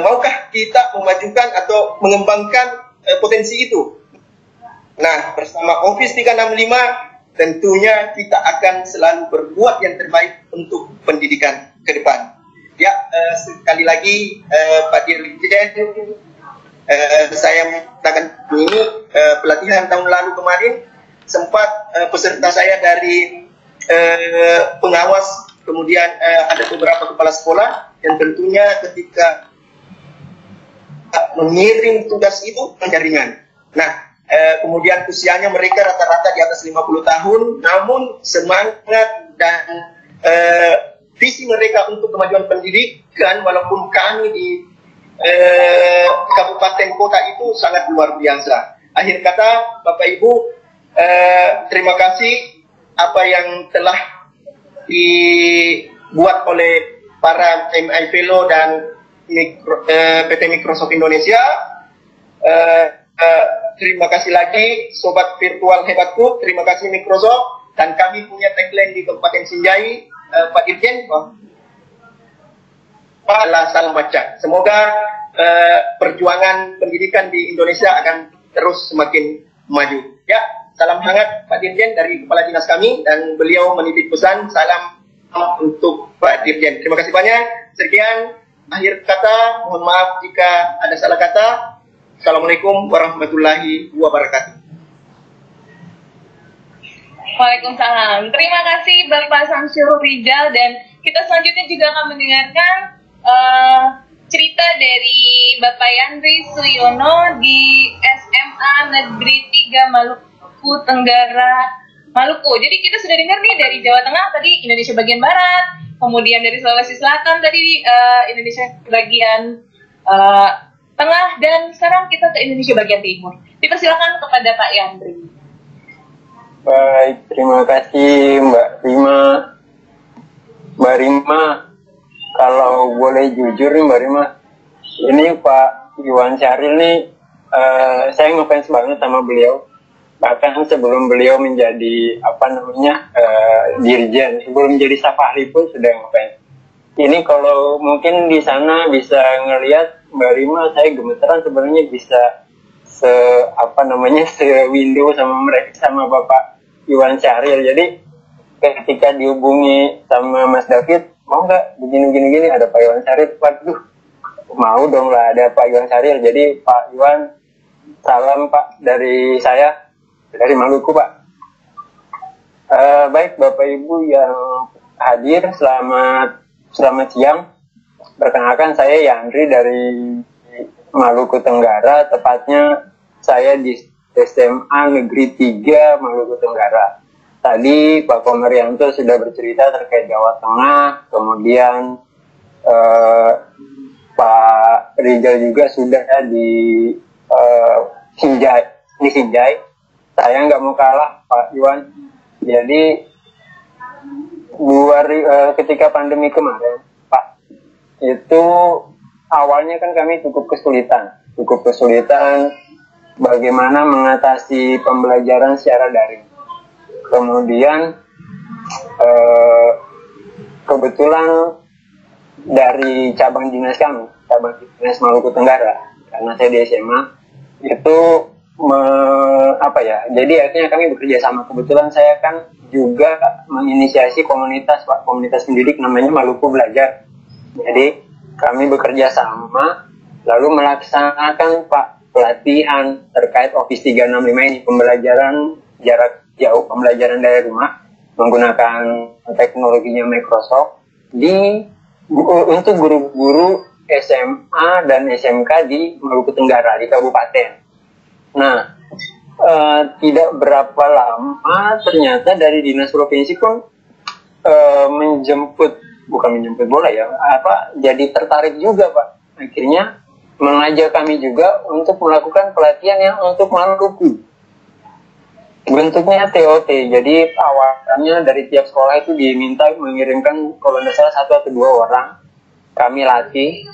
maukah kita memajukan atau mengembangkan potensi itu. Nah, bersama Office 365 tentunya kita akan selalu berbuat yang terbaik untuk pendidikan ke depan. Ya, sekali lagi Pak Dirjen, saya mengatakan ini pelatihan tahun lalu kemarin sempat peserta saya dari pengawas, kemudian ada beberapa kepala sekolah yang tentunya ketika mengirim tugas itu jaringan. Nah, kemudian usianya mereka rata-rata di atas 50 tahun, namun semangat dan visi mereka untuk kemajuan pendidikan, walaupun kami di kabupaten kota itu sangat luar biasa. Akhir kata, Bapak Ibu, terima kasih apa yang telah dibuat oleh para MI Fellow dan PT Microsoft Indonesia. Terima kasih lagi Sobat Virtual Hebatku, terima kasih Microsoft. Dan kami punya tagline di Kabupaten Sinjai, Pak Dirjen, adalah salam baca. Semoga perjuangan pendidikan di Indonesia akan terus semakin maju. Ya, salam hangat Pak Dirjen dari Kepala Dinas kami, dan beliau menitip pesan salam untuk Pak Dirjen. Terima kasih banyak. Sekian akhir kata, mohon maaf jika ada salah kata. Assalamualaikum warahmatullahi wabarakatuh. Waalaikumsalam. Terima kasih Bapak Samsyul Rijal, dan kita selanjutnya juga akan mendengarkan cerita dari Bapak Yandri Suyono di SMA Negeri 3 Maluku Tenggara, Maluku. Jadi kita sudah dengar nih dari Jawa Tengah tadi, Indonesia bagian Barat, kemudian dari Sulawesi Selatan tadi Indonesia bagian Tengah, dan sekarang kita ke Indonesia bagian Timur. Kita silakan kepada Pak Yandri. Baik, terima kasih Mbak Rima. Mbak Rima, kalau boleh jujur nih Mbak Rima, ini Pak Iwan Syahril nih, saya ngefans banget sama beliau. Bahkan sebelum beliau menjadi dirjen, sebelum menjadi staf ahli pun sudah ngefans. Ini kalau mungkin di sana bisa ngelihat Mbak Rima, saya gemeteran sebenarnya bisa se-window sama mereka, sama Bapak Iwan Syahril. Jadi ketika dihubungi sama Mas David, mau nggak begini-gini, ada Pak Iwan Syahril, waduh, mau dong lah ada Pak Iwan Syahril. Jadi Pak Iwan, salam Pak dari saya, dari Maluku Pak. Baik Bapak Ibu yang hadir, selamat siang. Perkenalkan, saya Yandri dari Maluku Tenggara, tepatnya saya di SMA Negeri 3 Maluku Tenggara. Tadi Pak Komarianto sudah bercerita terkait Jawa Tengah, kemudian Pak Rijal juga sudah di Sinjai. Saya nggak mau kalah Pak Iwan. Jadi ketika pandemi kemarin, Pak, itu awalnya kan kami cukup kesulitan bagaimana mengatasi pembelajaran secara daring. Kemudian kebetulan dari cabang dinas kami, cabang dinas Maluku Tenggara, karena saya di SMA, itu jadi akhirnya kami bekerja sama. Kebetulan saya kan juga menginisiasi komunitas pendidik namanya Maluku Belajar. Jadi kami bekerja sama, lalu melaksanakan pelatihan terkait Office 365 ini, pembelajaran jarak jauh, pembelajaran dari rumah menggunakan teknologinya Microsoft untuk guru-guru SMA dan SMK di Maluku Tenggara, di kabupaten. Nah, tidak berapa lama ternyata dari dinas provinsi pun bukan menjemput bola ya, jadi tertarik juga Pak. Akhirnya mengajak kami juga untuk melakukan pelatihan yang untuk Maluku. Bentuknya TOT, jadi awalnya dari tiap sekolah itu diminta mengirimkan kalau tidak salah 1 atau 2 orang. Kami latih,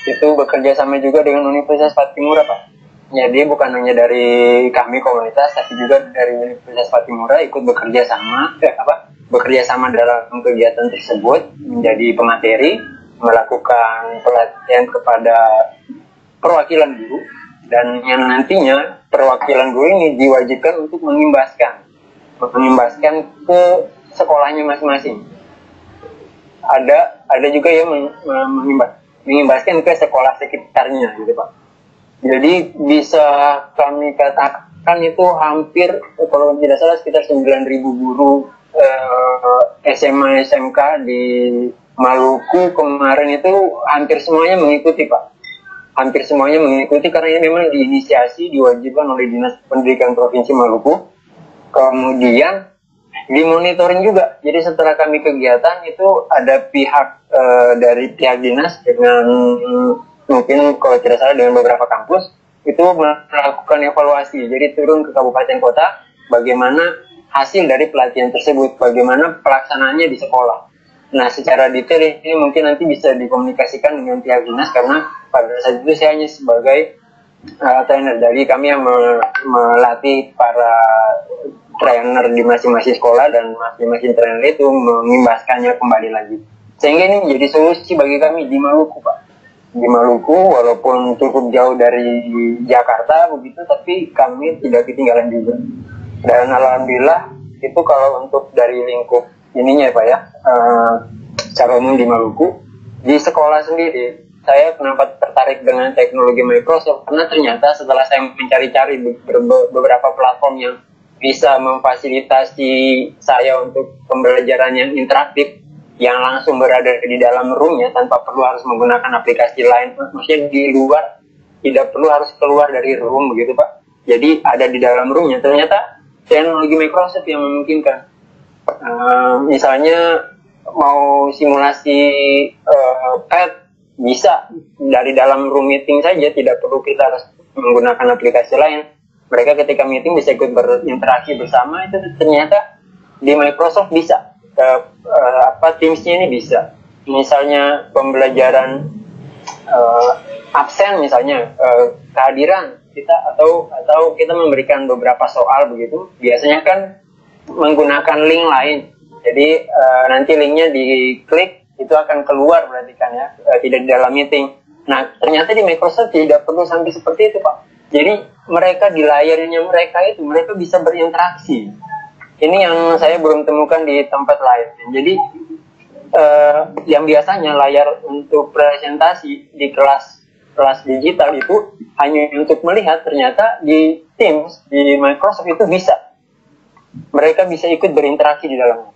itu bekerja sama juga dengan Universitas Patimura Pak. Jadi bukan hanya dari kami komunitas, tapi juga dari Universitas Patimura ikut bekerja sama dalam kegiatan tersebut, menjadi pemateri, melakukan pelatihan kepada perwakilan guru, dan yang nantinya perwakilan guru ini diwajibkan untuk mengimbaskan ke sekolahnya masing-masing. Ada juga yang mengimbaskan ke sekolah sekitarnya gitu Pak. Jadi bisa kami katakan itu hampir, kalau tidak salah sekitar 9.000 guru SMA SMK di Maluku kemarin itu hampir semuanya mengikuti Pak. hampir semuanya mengikuti karena ini memang diinisiasi, diwajibkan oleh Dinas Pendidikan Provinsi Maluku. Kemudian dimonitoring juga. Jadi setelah kami kegiatan itu ada pihak dari pihak dinas dengan mungkin kalau tidak salah dengan beberapa kampus itu melakukan evaluasi. Jadi turun ke kabupaten kota bagaimana hasil dari pelatihan tersebut, bagaimana pelaksanaannya di sekolah. Nah, secara detail ini mungkin nanti bisa dikomunikasikan dengan pihak dinas karena pada saat itu saya hanya sebagai trainer. Jadi kami yang melatih para trainer di masing-masing sekolah dan masing-masing trainer itu mengimbaskannya kembali lagi. Sehingga ini menjadi solusi bagi kami di Maluku, Pak. Di Maluku walaupun cukup jauh dari Jakarta begitu, tapi kami tidak ketinggalan juga. Dan alhamdulillah itu kalau untuk dari lingkup ininya Pak ya, secara umum di Maluku, di sekolah sendiri saya kenapa tertarik dengan teknologi Microsoft karena ternyata setelah saya mencari-cari beberapa platform yang bisa memfasilitasi saya untuk pembelajaran yang interaktif yang langsung berada di dalam roomnya tanpa perlu harus menggunakan aplikasi lain, maksudnya di luar, tidak perlu harus keluar dari room begitu Pak. Jadi ada di dalam roomnya, ternyata teknologi Microsoft yang memungkinkan. Misalnya mau simulasi pet bisa dari dalam room meeting saja, tidak perlu kita harus menggunakan aplikasi lain. Mereka ketika meeting bisa ikut berinteraksi bersama, itu ternyata di Microsoft bisa. Teams-nya ini bisa. Misalnya pembelajaran absen misalnya, kehadiran kita atau kita memberikan beberapa soal begitu, biasanya kan menggunakan link lain. Jadi nanti linknya diklik itu akan keluar berarti kan ya, tidak di dalam meeting. Nah ternyata di Microsoft tidak perlu sampai seperti itu Pak. Jadi mereka di layarnya mereka itu mereka bisa berinteraksi. Ini yang saya belum temukan di tempat lain. Jadi yang biasanya layar untuk presentasi di kelas digital itu hanya untuk melihat, ternyata di Teams di Microsoft itu bisa. Mereka bisa ikut berinteraksi di dalamnya.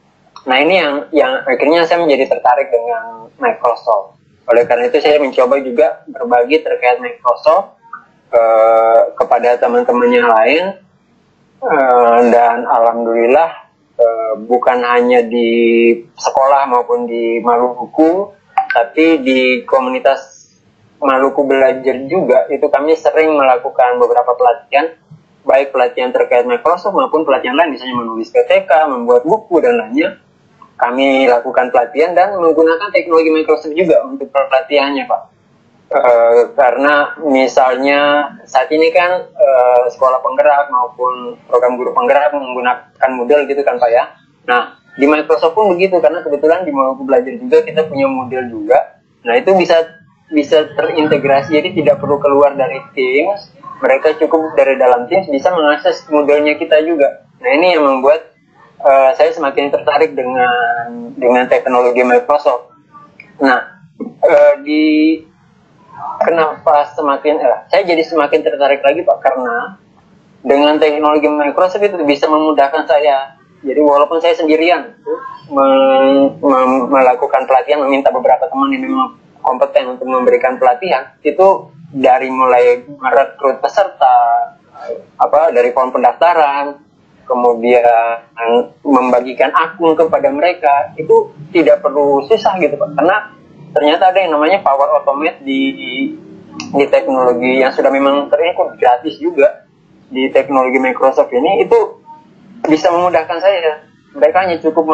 Nah ini yang akhirnya saya menjadi tertarik dengan Microsoft. Oleh karena itu saya mencoba juga berbagi terkait Microsoft kepada teman-teman yang lain, dan alhamdulillah bukan hanya di sekolah maupun di Maluku, tapi di komunitas Maluku Belajar juga itu kami sering melakukan beberapa pelatihan, baik pelatihan terkait Microsoft maupun pelatihan lain, misalnya menulis PTK, membuat buku dan lainnya. Kami lakukan pelatihan dan menggunakan teknologi Microsoft juga untuk pelatihannya Pak. Karena misalnya saat ini kan sekolah penggerak maupun program guru penggerak menggunakan Moodle gitu kan Pak ya. Nah di Microsoft pun begitu, karena kebetulan di Maluku Belajar juga kita punya Moodle juga. Nah itu bisa terintegrasi, jadi tidak perlu keluar dari Teams, mereka cukup dari dalam Teams bisa mengakses Moodle-nya kita juga. Nah ini yang membuat saya semakin tertarik dengan teknologi Microsoft. Nah kenapa saya jadi semakin tertarik lagi Pak, karena dengan teknologi Microsoft itu bisa memudahkan saya. Jadi walaupun saya sendirian melakukan pelatihan, meminta beberapa teman yang memang kompeten untuk memberikan pelatihan, itu dari mulai merekrut peserta, dari form pendaftaran, kemudian membagikan akun kepada mereka, itu tidak perlu susah gitu Pak, karena ternyata ada yang namanya Power Automate di teknologi yang sudah memang terinclude gratis juga di teknologi Microsoft ini, itu bisa memudahkan saya. Mereka hanya cukup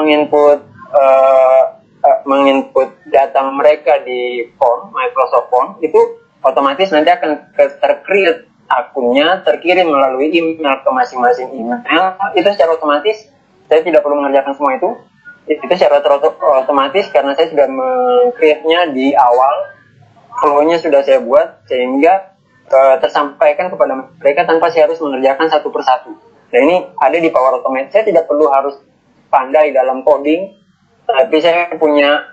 menginput data mereka di form Microsoft Form, itu otomatis nanti akan tercreate akunnya, terkirim melalui email ke masing-masing email. Itu secara otomatis, saya tidak perlu mengerjakan semua itu secara otomatis karena saya sudah meng-create-nya di awal, flow-nya sudah saya buat sehingga tersampaikan kepada mereka tanpa saya harus mengerjakan satu persatu. Nah ini ada di Power Automate, saya tidak perlu harus pandai dalam coding, tapi saya punya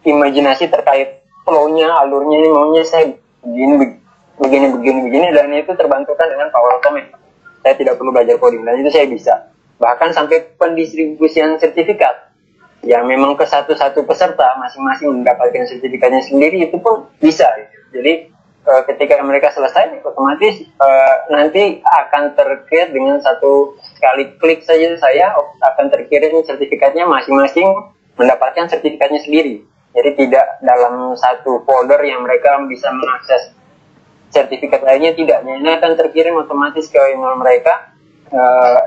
imajinasi terkait flow-nya, alurnya, ini maunya saya begini, dan itu terbantukan dengan Power Automate. Saya tidak perlu belajar coding, dan itu saya bisa. Bahkan sampai pendistribusian sertifikat, yang memang ke satu-satu peserta masing-masing mendapatkan sertifikatnya sendiri, itu pun bisa. Jadi ketika mereka selesai, otomatis nanti akan terkait dengan satu kali klik saja saya akan terkirim sertifikatnya, masing-masing mendapatkan sertifikatnya sendiri. Jadi tidak dalam satu folder yang mereka bisa mengakses sertifikat lainnya, tidak. Ini akan terkirim otomatis ke email mereka,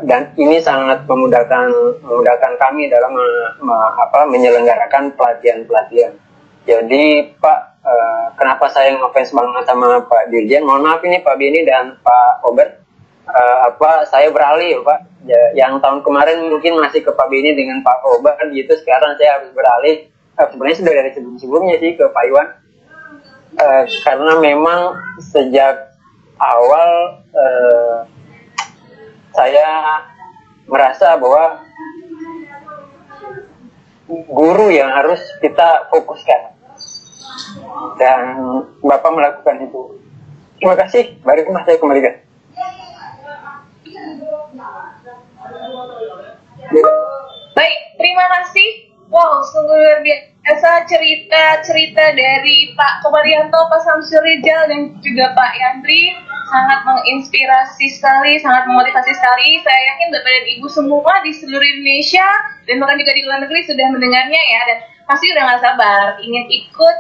dan ini sangat memudahkan kami dalam menyelenggarakan pelatihan-pelatihan. Jadi Pak, kenapa saya ngefans banget sama Pak Dirjen? Mohon maaf ini Pak Beni dan Pak Obert, saya beralih ya Pak. Yang tahun kemarin mungkin masih ke Pak Beni dengan Pak Obert gitu, sekarang saya harus beralih. Sebenarnya sudah dari sebelum-sebelumnya sih ke Pak Iwan, karena memang sejak awal saya merasa bahwa guru yang harus kita fokuskan, dan Bapak melakukan itu. Terima kasih. Baru saya kembalikan. Baik, terima kasih. Wow, sungguh luar biasa cerita dari Pak Komarianto, Pak Samsul Rijal, dan juga Pak Yandri. Sangat menginspirasi sekali, sangat memotivasi sekali. Saya yakin Bapak dan Ibu semua di seluruh Indonesia dan bahkan juga di luar negeri sudah mendengarnya ya, dan pasti udah nggak sabar ingin ikut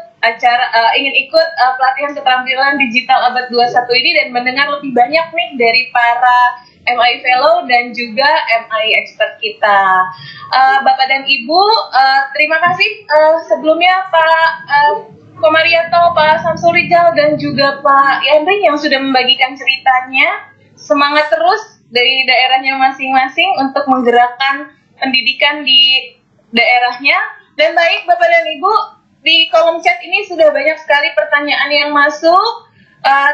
pelatihan keterampilan digital abad 21 ini dan mendengar lebih banyak nih dari para MI Fellow dan juga MI Expert kita. Bapak dan Ibu, terima kasih sebelumnya Pak Komarianto, Pak Samsul Rijal, dan juga Pak Yandri yang sudah membagikan ceritanya. Semangat terus dari daerahnya masing-masing untuk menggerakkan pendidikan di daerahnya. Dan baik Bapak dan Ibu, di kolom chat ini sudah banyak sekali pertanyaan yang masuk.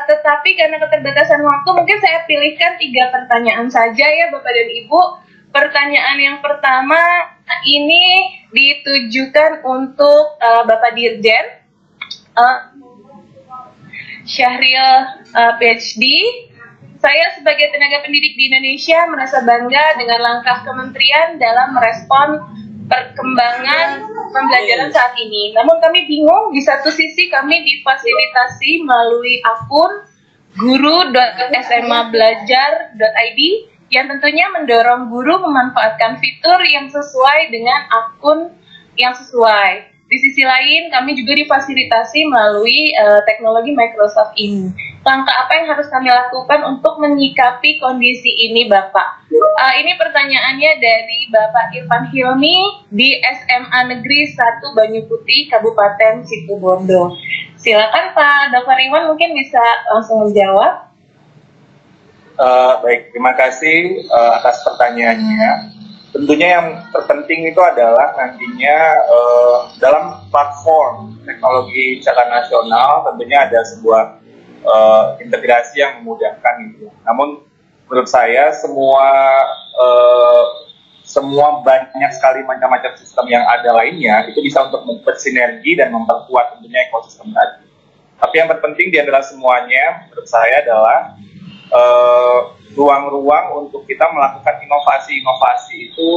Tetapi karena keterbatasan waktu, mungkin saya pilihkan 3 pertanyaan saja ya Bapak dan Ibu. Pertanyaan yang pertama ini ditujukan untuk Bapak Dirjen Syahril PhD. Saya sebagai tenaga pendidik di Indonesia merasa bangga dengan langkah kementerian dalam merespon perkembangan pembelajaran saat ini. Namun kami bingung, di satu sisi kami difasilitasi melalui akun guru.smabelajar.id yang tentunya mendorong guru memanfaatkan fitur yang sesuai dengan akun yang sesuai. Di sisi lain kami juga difasilitasi melalui teknologi Microsoft ini. Langkah apa yang harus kami lakukan untuk menyikapi kondisi ini, Bapak? Ini pertanyaannya dari Bapak Irfan Hilmi di SMA Negeri 1 Banyu Putih, Kabupaten Situbondo. Silakan Pak Dr. Iwan mungkin bisa langsung menjawab. Baik, terima kasih atas pertanyaannya. Tentunya yang terpenting itu adalah nantinya dalam platform teknologi secara nasional tentunya ada sebuah integrasi yang memudahkan gitu. Namun menurut saya semua banyak sekali macam-macam sistem yang ada lainnya itu bisa untuk bersinergi dan memperkuat tentunya ekosistem tadi. Tapi yang terpenting di antara semuanya menurut saya adalah ruang-ruang untuk kita melakukan inovasi-inovasi itu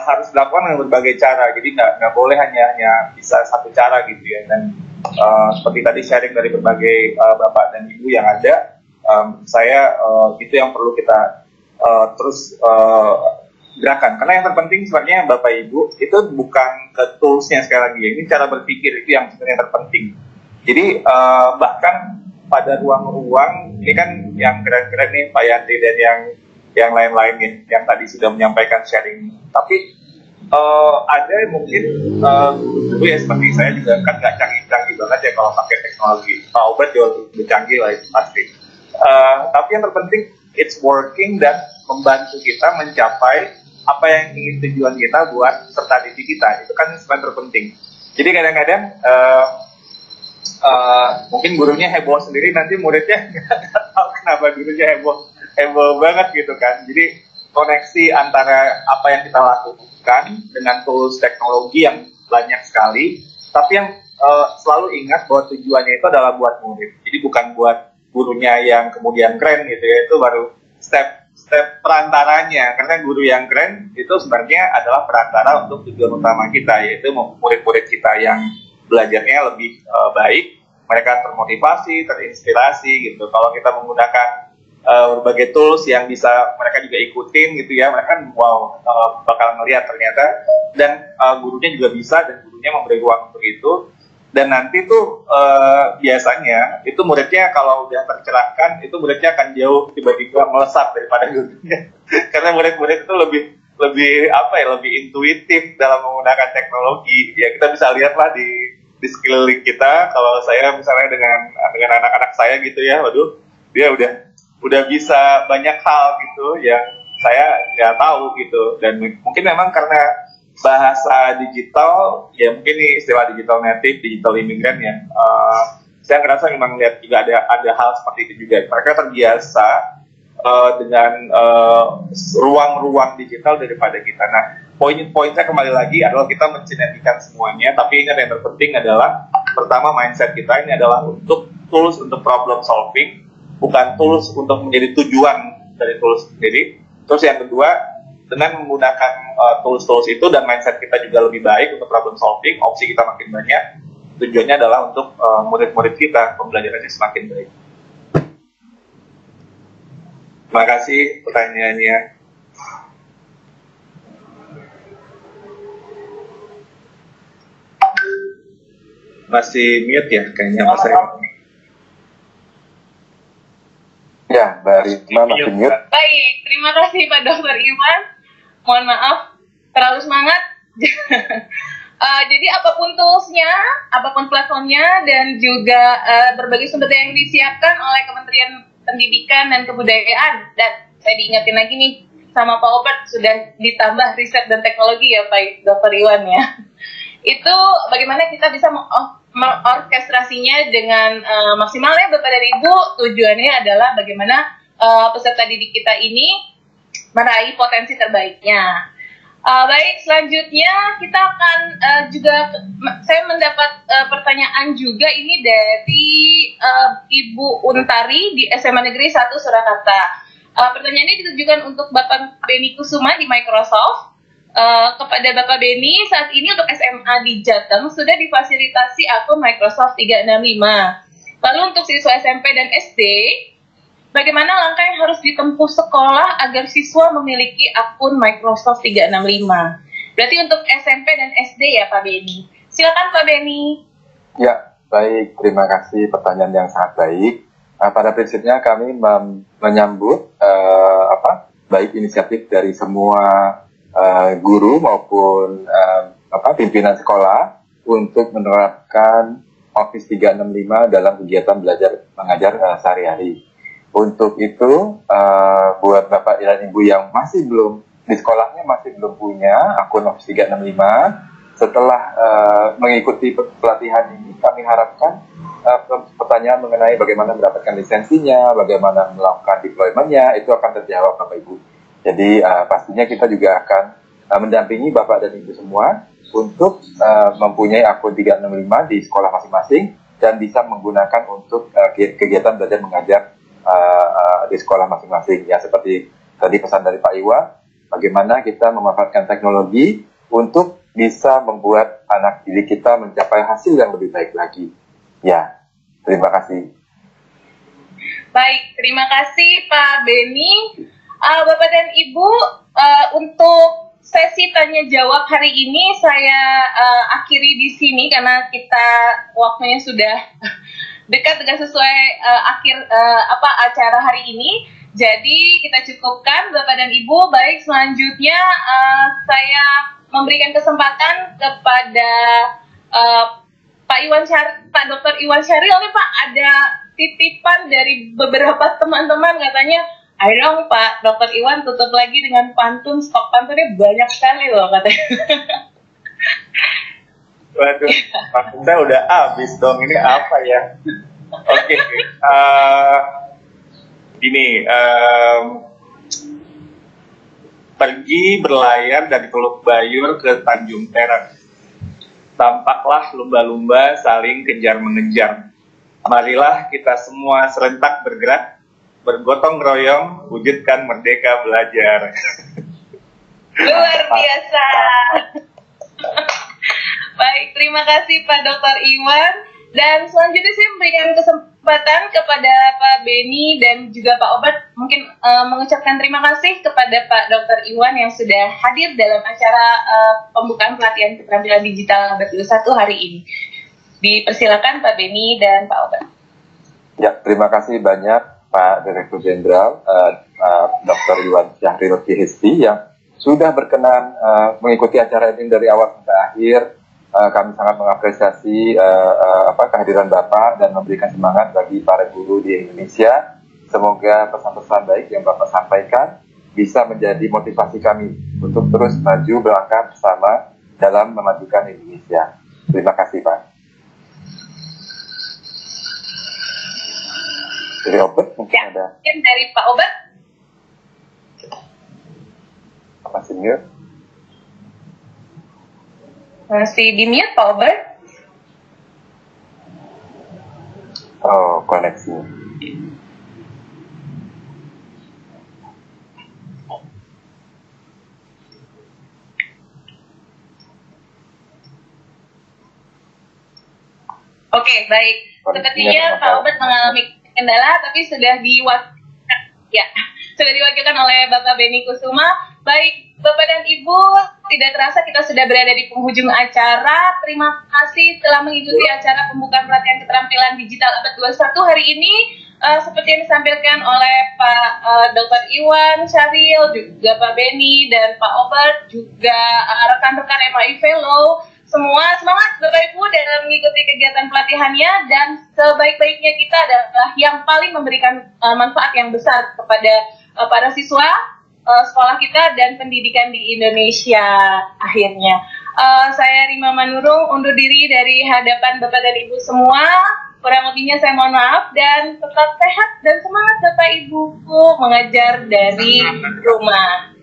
harus dilakukan dengan berbagai cara. Jadi nggak boleh hanya bisa satu cara gitu ya. Dan seperti tadi sharing dari berbagai bapak dan ibu yang ada, saya itu yang perlu kita terus gerakan. Karena yang terpenting sebenarnya bapak ibu itu bukan ke toolsnya sekali lagi. Ini cara berpikir itu yang sebenarnya terpenting. Jadi bahkan pada ruang-ruang ini kan yang keren-keren nih Pak Yandri dan yang lain-lain nih yang tadi sudah menyampaikan sharing. Tapi ada mungkin guru ya seperti saya juga kan nggak canggih-canggih banget ya kalau pakai teknologi. Pak Obert jauh lebih canggih lah itu pasti. Tapi yang terpenting it's working dan membantu kita mencapai apa yang ingin tujuan kita buat serta didik kita. Itu kan sebenarnya terpenting. Jadi kadang-kadang mungkin gurunya heboh sendiri, nanti muridnya nggak tahu kenapa gurunya heboh banget gitu kan. Jadi koneksi antara apa yang kita lakukan dengan tools teknologi yang banyak sekali, tapi yang selalu ingat bahwa tujuannya itu adalah buat murid. Jadi bukan buat gurunya yang kemudian keren gitu ya, itu baru step perantaranya. Karena guru yang keren itu sebenarnya adalah perantara untuk tujuan utama kita, yaitu murid-murid kita yang belajarnya lebih baik mereka termotivasi, terinspirasi gitu. Kalau kita menggunakan berbagai tools yang bisa mereka juga ikutin gitu ya, mereka kan wow bakal ngelihat ternyata, dan gurunya juga bisa, dan gurunya memberi ruang untuk itu. Dan nanti tuh biasanya itu muridnya kalau udah tercerahkan, itu muridnya akan jauh tiba-tiba melesat daripada gurunya karena murid-murid itu lebih intuitif dalam menggunakan teknologi. Ya kita bisa lihatlah di sekeliling kita. Kalau saya misalnya dengan anak-anak saya gitu ya, waduh, dia udah bisa banyak hal gitu yang saya nggak tahu gitu. Dan mungkin memang karena bahasa digital, ya mungkin ini istilah digital native, digital immigrant ya, saya ngerasa memang lihat juga ada hal seperti itu juga. Mereka terbiasa dengan ruang-ruang digital daripada kita. Nah, poin-poinnya kembali lagi adalah kita mensinergikan semuanya, tapi ingat yang terpenting adalah pertama mindset kita ini adalah untuk tools untuk problem solving, bukan tools untuk menjadi tujuan dari tools sendiri. Terus yang kedua, dengan menggunakan tools-tools itu dan mindset kita juga lebih baik untuk problem solving, opsi kita makin banyak, tujuannya adalah untuk murid-murid kita pembelajarannya semakin baik. Terima kasih pertanyaannya. Masih mute ya kayaknya Mas saya. Ya, Mbak Risma masih mute. Baik, terima kasih Pak Dr. Iwan. Mohon maaf, terlalu semangat. Jadi apapun toolsnya, apapun platformnya, dan juga berbagai sumber daya yang disiapkan oleh Kementerian Pendidikan dan Kebudayaan. Dan saya diingatin lagi nih sama Pak Obert, sudah ditambah riset dan teknologi ya Pak Dr. Iwan ya. Itu bagaimana kita bisa mengorkestrasinya dengan maksimal ya Bapak dan Ibu. Tujuannya adalah bagaimana peserta didik kita ini meraih potensi terbaiknya. Baik, selanjutnya kita akan saya mendapat pertanyaan juga ini dari Ibu Untari di SMA Negeri 1 Surakarta. Pertanyaannya ditujukan untuk Bapak Beni Kusuma di Microsoft. Kepada Bapak Beni, saat ini untuk SMA di Jateng sudah difasilitasi akun Microsoft 365. Lalu untuk siswa SMP dan SD, bagaimana langkah yang harus ditempuh sekolah agar siswa memiliki akun Microsoft 365? Berarti untuk SMP dan SD ya Pak Beni. Silakan Pak Beni. Ya, baik. Terima kasih pertanyaan yang sangat baik. Pada prinsipnya kami menyambut baik inisiatif dari semua guru maupun pimpinan sekolah untuk menerapkan Office 365 dalam kegiatan belajar mengajar sehari-hari. Untuk itu, buat Bapak dan Ibu yang masih belum di sekolahnya masih belum punya akun Office 365, setelah mengikuti pelatihan ini, kami harapkan pertanyaan mengenai bagaimana mendapatkan lisensinya, bagaimana melakukan deployment-nya, itu akan terjawab Bapak Ibu. Jadi pastinya kita juga akan mendampingi Bapak dan Ibu semua untuk mempunyai akun 365 di sekolah masing-masing dan bisa menggunakan untuk kegiatan belajar mengajar di sekolah masing-masing. Ya, seperti tadi pesan dari Pak Iwan, bagaimana kita memanfaatkan teknologi untuk bisa membuat anak didik kita mencapai hasil yang lebih baik lagi. Ya, terima kasih. Baik, terima kasih Pak Beni. Bapak dan Ibu, untuk sesi tanya jawab hari ini saya akhiri di sini karena kita waktunya sudah dekat dengan sesuai akhir acara hari ini. Jadi kita cukupkan Bapak dan Ibu. Baik, selanjutnya saya memberikan kesempatan kepada Pak Dr. Iwan Syahril nih Pak, ada titipan dari beberapa teman-teman katanya, ayo dong Pak Dr. Iwan tutup lagi dengan pantun, stok pantunnya banyak sekali loh katanya. Waduh, pantunnya udah habis dong, ini apa ya? Oke, gini, pergi berlayar dari Teluk Bayur ke Tanjung Perak. Tampaklah lumba-lumba saling kejar-mengejar. Marilah kita semua serentak bergerak, bergotong royong, wujudkan merdeka belajar. Luar biasa. Baik, terima kasih Pak Dr. Iwan. Dan selanjutnya saya memberikan kesempatan kepada Pak Beni dan juga Pak Obert mungkin mengucapkan terima kasih kepada Pak Dr. Iwan yang sudah hadir dalam acara pembukaan pelatihan keterampilan digital abad 21 hari ini. Dipersilakan Pak Beni dan Pak Obert. Ya, terima kasih banyak Pak Direktur Jenderal Dr. Iwan Syahril PhD yang sudah berkenan mengikuti acara ini dari awal sampai akhir. Kami sangat mengapresiasi kehadiran Bapak dan memberikan semangat bagi para guru di Indonesia. Semoga pesan-pesan baik yang Bapak sampaikan bisa menjadi motivasi kami untuk terus maju berlangkah bersama dalam memajukan Indonesia. Terima kasih, Pak. Dari Obert mungkin ada. Mungkin dari Pak Obert. Masih mute? Masih di mute Pak Obert? Oh, koneksi. Oke, baik. Sepertinya Pak Obert mengalami kendala, tapi sudah diwakilkan oleh Bapak Beni Kusuma. Baik, Bapak dan Ibu, tidak terasa kita sudah berada di penghujung acara. Terima kasih telah mengikuti acara pembukaan pelatihan keterampilan digital abad 21 hari ini. Seperti yang disampaikan oleh Pak Dr. Iwan Syahril, juga Pak Beni dan Pak Obert, juga rekan-rekan MAI Fellow. Semua semangat Bapak Ibu dalam mengikuti kegiatan pelatihannya, dan sebaik-baiknya kita adalah yang paling memberikan manfaat yang besar kepada para siswa sekolah kita dan pendidikan di Indonesia akhirnya. Saya Rima Manurung undur diri dari hadapan Bapak dan Ibu semua. Kurang lebihnya saya mohon maaf, dan tetap sehat dan semangat Bapak Ibu mengajar dari rumah.